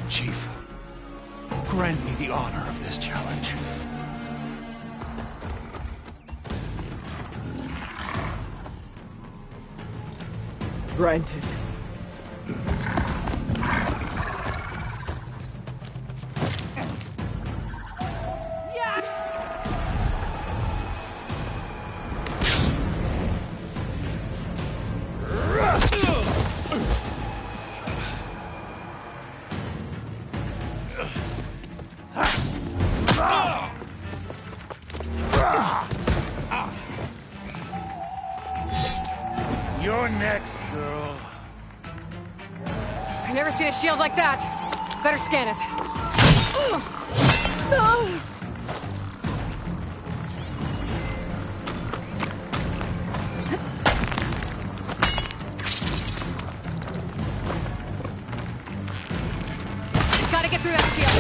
[SPEAKER 2] Chief, grant me the honor of this challenge.
[SPEAKER 21] Granted.
[SPEAKER 7] You're next, girl.
[SPEAKER 3] I've never seen a shield like that. Better scan it. Gotta get through that shield.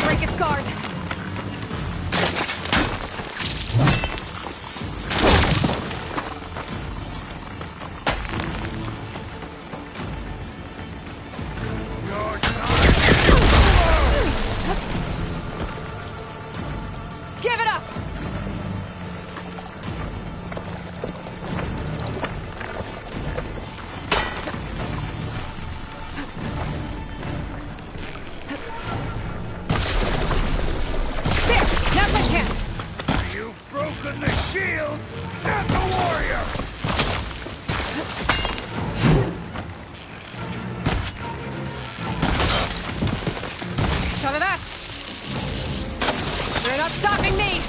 [SPEAKER 3] Break his guard. Give it up! There! Now's my chance!
[SPEAKER 7] You've broken the shield, not the warrior!
[SPEAKER 3] Shot of that! They're not stopping me!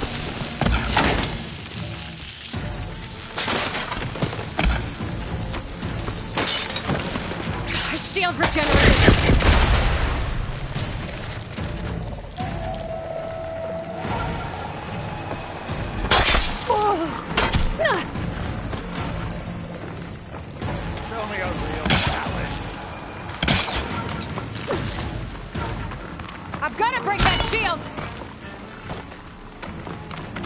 [SPEAKER 3] My shield regenerated!
[SPEAKER 7] Show me a real talent.
[SPEAKER 3] I've got to break that shield!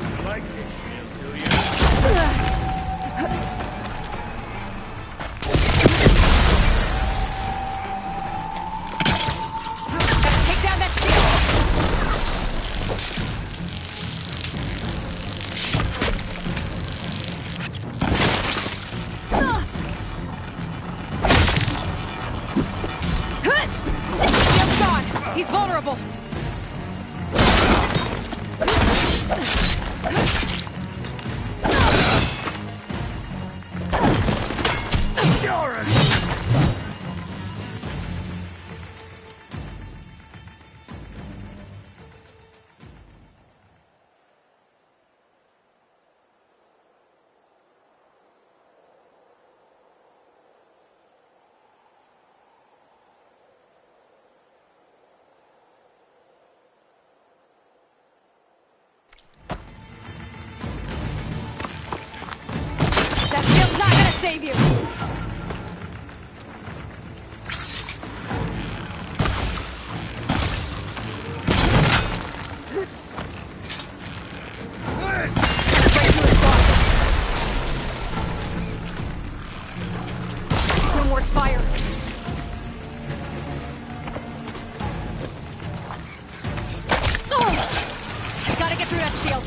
[SPEAKER 7] You like this shield, do you?
[SPEAKER 3] Gotta take down that shield! Shield's gone! He's vulnerable!
[SPEAKER 7] You're a...
[SPEAKER 3] That shield's not gonna save you!
[SPEAKER 7] This!
[SPEAKER 3] Break through his body! No more fire! I gotta get through that shield!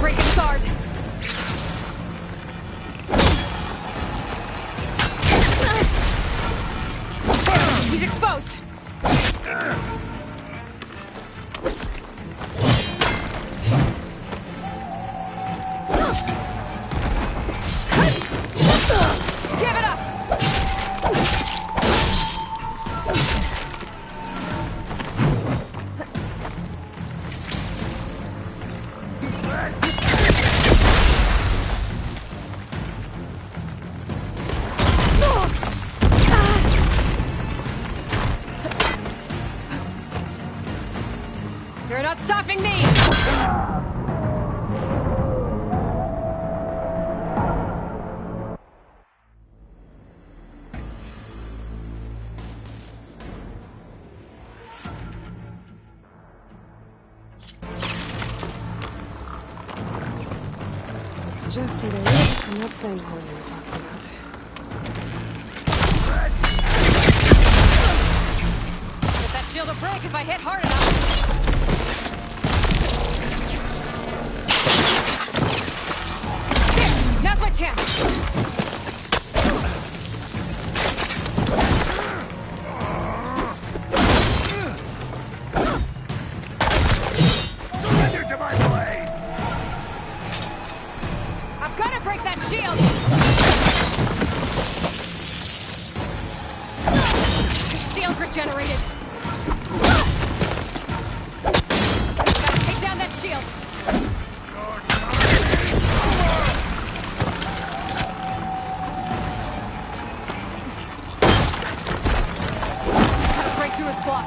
[SPEAKER 3] Break his guard! There! He's exposed! Give it up! You're not stopping me! Just need a little from that thing you were talking about.
[SPEAKER 5] But that shield will break if I hit hard enough. There! Now's my chance!
[SPEAKER 10] Generated. Gotta take down that shield. Gotta break through his block.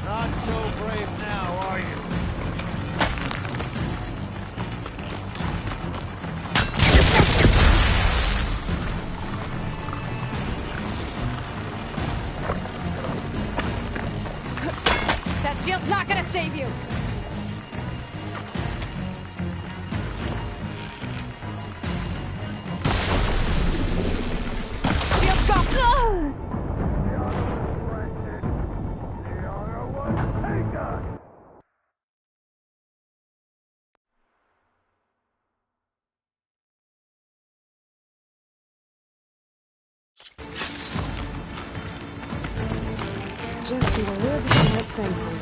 [SPEAKER 7] Not so brave now, are you?
[SPEAKER 10] Shield's not gonna save you! Shield's gone!
[SPEAKER 3] Just need a little bit of that thing on you.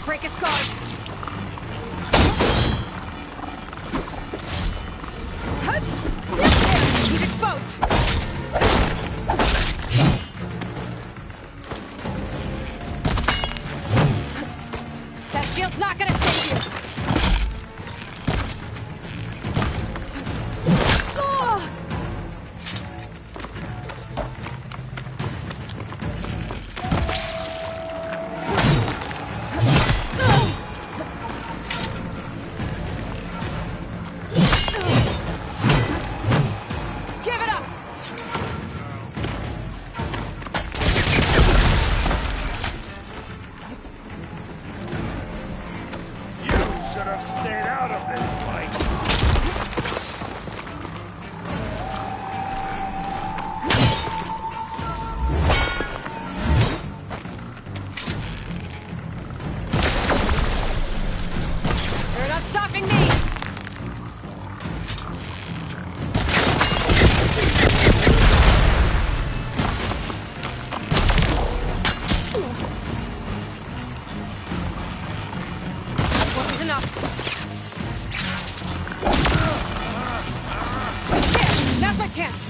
[SPEAKER 10] Break his guard. He's exposed. That shield's not gonna save you.
[SPEAKER 5] stopping me! Wasn't enough. There! Now's my chance!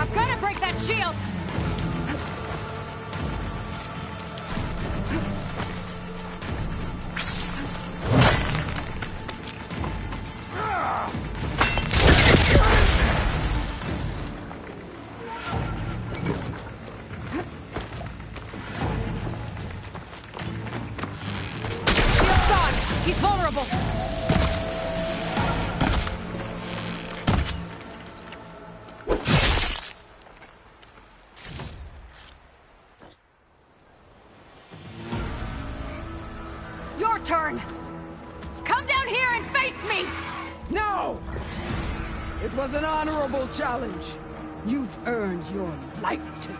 [SPEAKER 5] I've got to break that shield! He's vulnerable! Your turn! Come down here and face me!
[SPEAKER 21] No! It was an honorable challenge. You've earned your life today.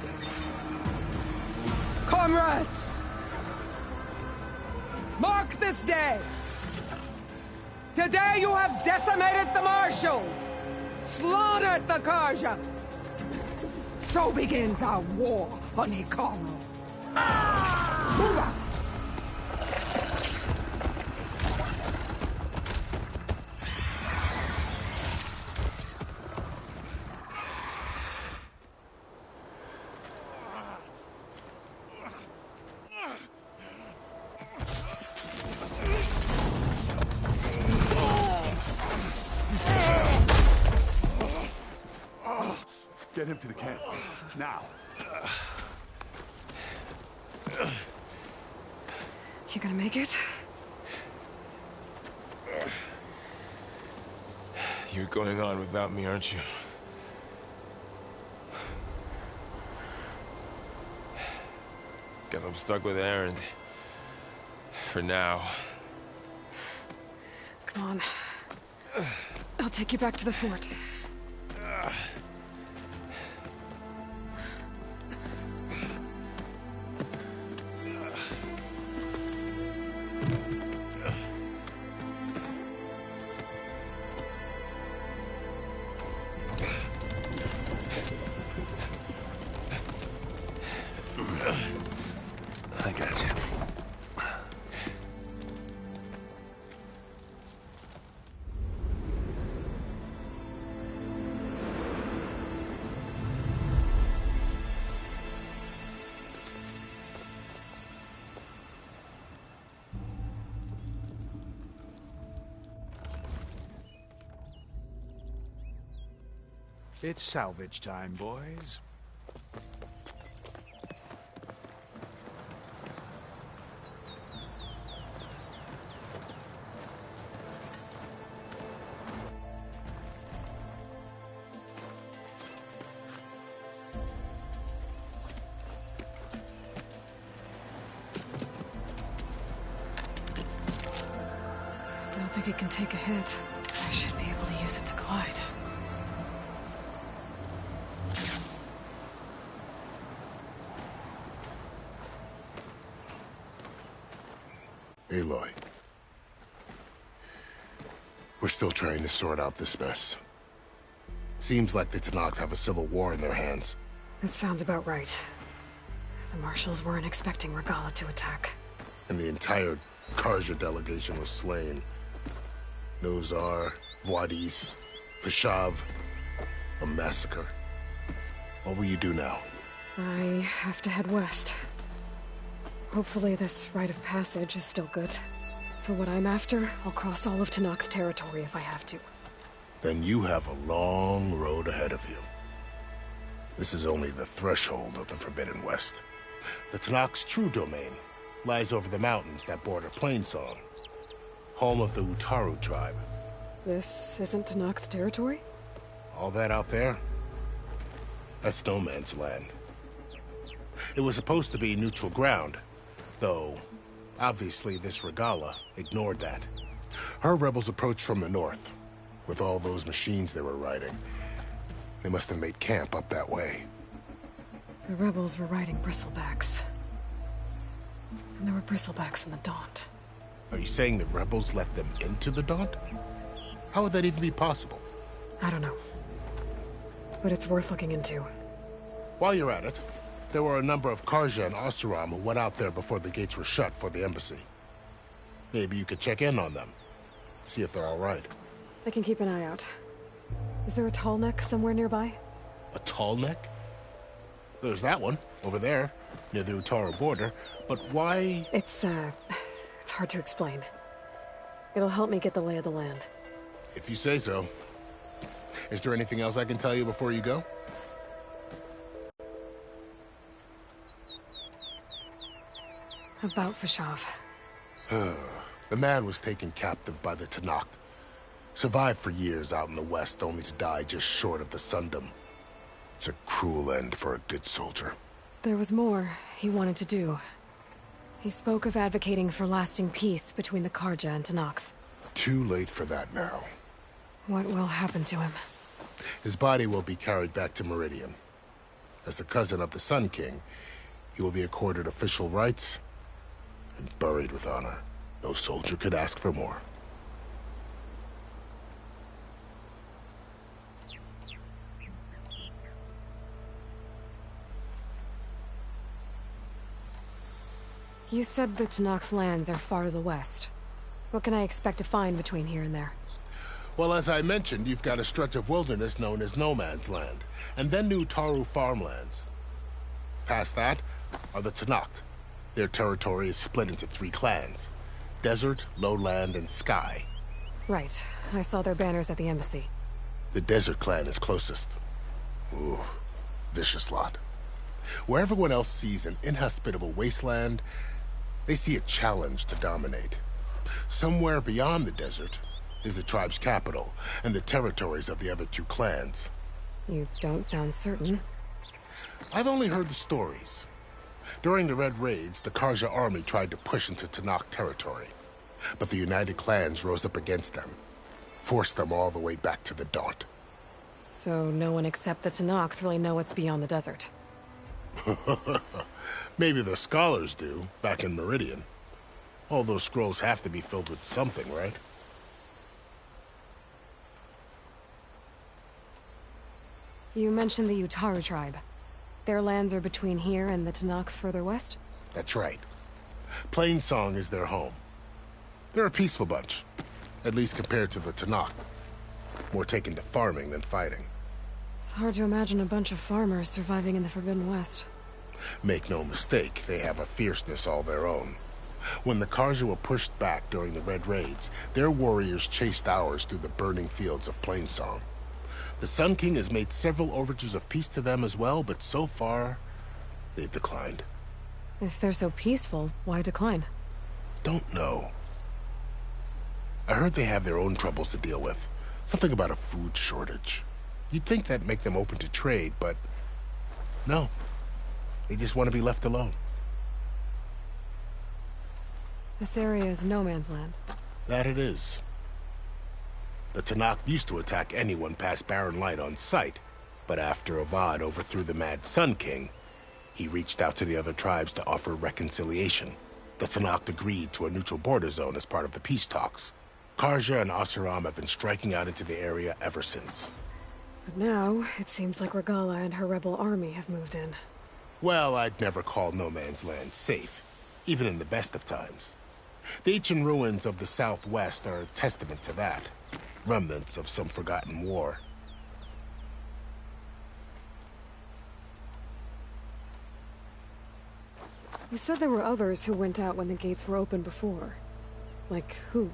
[SPEAKER 21] Comrades! Mark this day! Today you have decimated the Marshals! Slaughtered the Karja! So begins our war on Hikaru. Move out!
[SPEAKER 7] Get him to the camp. Now.
[SPEAKER 3] You gonna make it?
[SPEAKER 18] You're going on without me, aren't you? Guess I'm stuck with Aaron. For now.
[SPEAKER 3] Come on. I'll take you back to the fort.
[SPEAKER 18] I got you.
[SPEAKER 6] It's salvage time, boys.
[SPEAKER 3] Don't think it can take a hit. I should be able to use it to glide.
[SPEAKER 13] Aloy. We're still trying to sort out this mess. Seems like the Tenakth have a civil war in their hands.
[SPEAKER 3] That sounds about right. The Marshals weren't expecting Regala to attack.
[SPEAKER 13] And the entire Karja delegation was slain. Nozar, Voidis, Peshav. A massacre. What will you do now?
[SPEAKER 3] I have to head west. Hopefully this rite of passage is still good. For what I'm after, I'll cross all of Tenakth territory if I have to.
[SPEAKER 13] Then you have a long road ahead of you. This is only the threshold of the Forbidden West. The Tenakth's true domain lies over the mountains that border Plainsong, home of the Utaru tribe.
[SPEAKER 3] This isn't Tenakth territory?
[SPEAKER 13] All that out there? That's no man's land. It was supposed to be neutral ground, though obviously this Regala ignored that. Her rebels approached from the north, with all those machines they were riding. They must have made camp up that way.
[SPEAKER 3] The rebels were riding bristlebacks. And there were bristlebacks in the Daunt.
[SPEAKER 13] Are you saying the rebels let them into the Daunt? How would that even be possible?
[SPEAKER 3] I don't know. But it's worth looking into.
[SPEAKER 13] While you're at it, there were a number of Karja and Oseram who went out there before the gates were shut for the embassy. Maybe you could check in on them. See if they're all right.
[SPEAKER 3] I can keep an eye out. Is there a tall neck somewhere nearby?
[SPEAKER 13] A tall neck? There's that one, over there, near the Utaru border. But why?
[SPEAKER 3] It's hard to explain. It'll help me get the lay of the land.
[SPEAKER 13] If you say so. Is there anything else I can tell you before you go?
[SPEAKER 3] About Fashav.
[SPEAKER 13] The man was taken captive by the Tenakth. Survived for years out in the west, only to die just short of the Sundom. It's a cruel end for a good soldier.
[SPEAKER 3] There was more he wanted to do. He spoke of advocating for lasting peace between the Karja and Tenakth.
[SPEAKER 13] Too late for that now.
[SPEAKER 3] What will happen to him?
[SPEAKER 13] His body will be carried back to Meridian. As a cousin of the Sun King, he will be accorded official rights and buried with honor. No soldier could ask for more.
[SPEAKER 3] You said the Tenakth lands are far to the west. What can I expect to find between here and there?
[SPEAKER 13] Well, as I mentioned, you've got a stretch of wilderness known as No Man's Land, and then new Utaru farmlands. Past that are the Tenakth. Their territory is split into 3 clans: Desert, Lowland, and Sky.
[SPEAKER 3] Right. I saw their banners at the embassy.
[SPEAKER 13] The Desert clan is closest. Ooh, vicious lot. Where everyone else sees an inhospitable wasteland, they see a challenge to dominate. Somewhere beyond the desert is the tribe's capital and the territories of the other 2 clans.
[SPEAKER 3] You don't sound certain.
[SPEAKER 13] I've only heard the stories. During the Red Raids, the Karja army tried to push into Tenakth territory, but the united clans rose up against them, forced them all the way back to the Daunt.
[SPEAKER 3] So no one except the Tenakth really know what's beyond the desert.
[SPEAKER 13] Maybe the scholars do, back in Meridian. All those scrolls have to be filled with something, right?
[SPEAKER 3] You mentioned the Utaru tribe. Their lands are between here and the Tenakth further west?
[SPEAKER 13] That's right. Plainsong is their home. They're a peaceful bunch, at least compared to the Tenakth. More taken to farming than fighting.
[SPEAKER 3] It's hard to imagine a bunch of farmers surviving in the Forbidden West.
[SPEAKER 13] Make no mistake, they have a fierceness all their own. When the Karja were pushed back during the Red Raids, their warriors chased ours through the burning fields of Plainsong. The Sun King has made several overtures of peace to them as well, but so far, they've declined.
[SPEAKER 3] If they're so peaceful, why decline?
[SPEAKER 13] Don't know. I heard they have their own troubles to deal with. Something about a food shortage. You'd think that'd make them open to trade, but no. They just want to be left alone.
[SPEAKER 3] This area is no man's land.
[SPEAKER 13] That it is. The Tenakth used to attack anyone past Barren Light on sight, but after Avad overthrew the Mad Sun King, he reached out to the other tribes to offer reconciliation. The Tenakth agreed to a neutral border zone as part of the peace talks. Karja and Oseram have been striking out into the area ever since.
[SPEAKER 3] But now, it seems like Regala and her rebel army have moved in.
[SPEAKER 13] Well, I'd never call No Man's Land safe, even in the best of times. The ancient ruins of the Southwest are a testament to that. Remnants of some forgotten war.
[SPEAKER 3] You said there were others who went out when the gates were open before. Like who?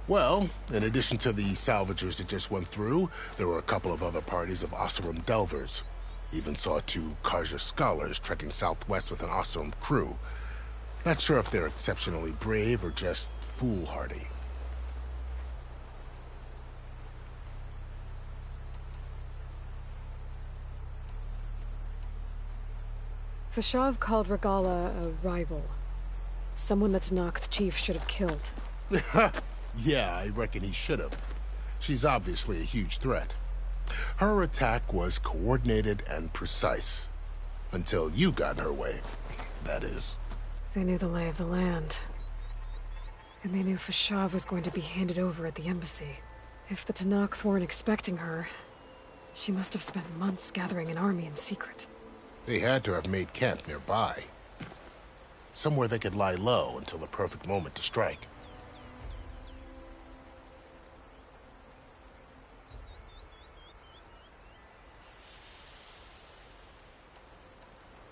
[SPEAKER 13] Well, in addition to the salvagers that just went through, there were a couple of other parties of Oseram delvers. Even saw 2 Karja scholars trekking southwest with an Oseram crew. Not sure if they're exceptionally brave or just foolhardy.
[SPEAKER 3] Fashav called Regala a rival. Someone the Tenakth chief should have killed.
[SPEAKER 13] Yeah, I reckon he should have. She's obviously a huge threat. Her attack was coordinated and precise. Until you got in her way, that is.
[SPEAKER 3] They knew the lay of the land. And they knew Fashav was going to be handed over at the embassy. If the Tenakth weren't expecting her, she must have spent months gathering an army in secret.
[SPEAKER 13] They had to have made camp nearby. Somewhere they could lie low until the perfect moment to strike.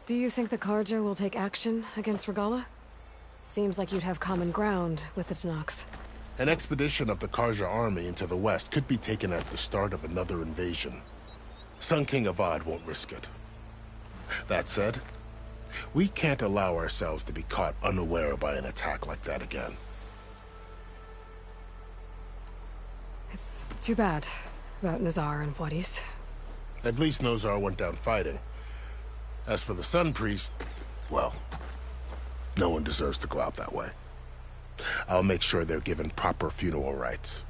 [SPEAKER 3] Do you think the Karja will take action against Regala? Seems like you'd have common ground with the Tenakth.
[SPEAKER 13] An expedition of the Karja army into the west could be taken as the start of another invasion. Sun King Avad won't risk it. That said, we can't allow ourselves to be caught unaware by an attack like that again.
[SPEAKER 3] It's too bad about Nazar and Wadis.
[SPEAKER 13] At least Nozar went down fighting. As for the Sun Priest, well, no one deserves to go out that way. I'll make sure they're given proper funeral rites.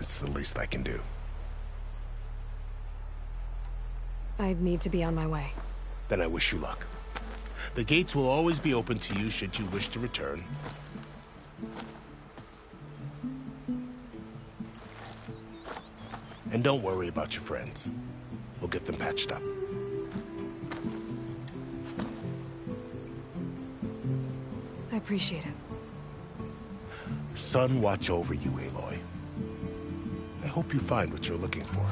[SPEAKER 13] It's the least I can do.
[SPEAKER 3] I'd need to be on my way.
[SPEAKER 13] Then I wish you luck. The gates will always be open to you should you wish to return. And don't worry about your friends. We'll get them patched up.
[SPEAKER 3] I appreciate it.
[SPEAKER 13] Sun watch over you, Aloy. I hope you find what you're looking for.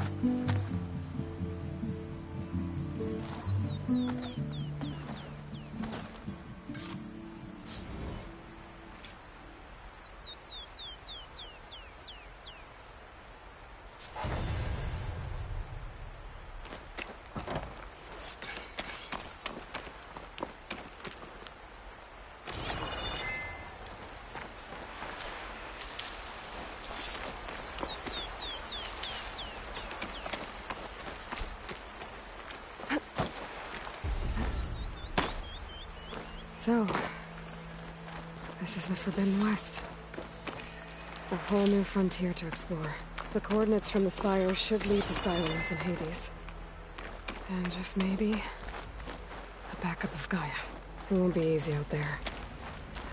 [SPEAKER 3] So, this is the Forbidden West. A whole new frontier to explore. The coordinates from the spire should lead to Silence and Hades. And just maybe, a backup of Gaia. It won't be easy out there.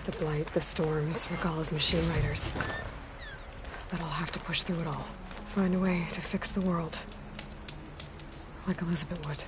[SPEAKER 3] The Blight, the Storms, Regala's machine riders. But I'll have to push through it all. Find a way to fix the world. Like Elizabeth would.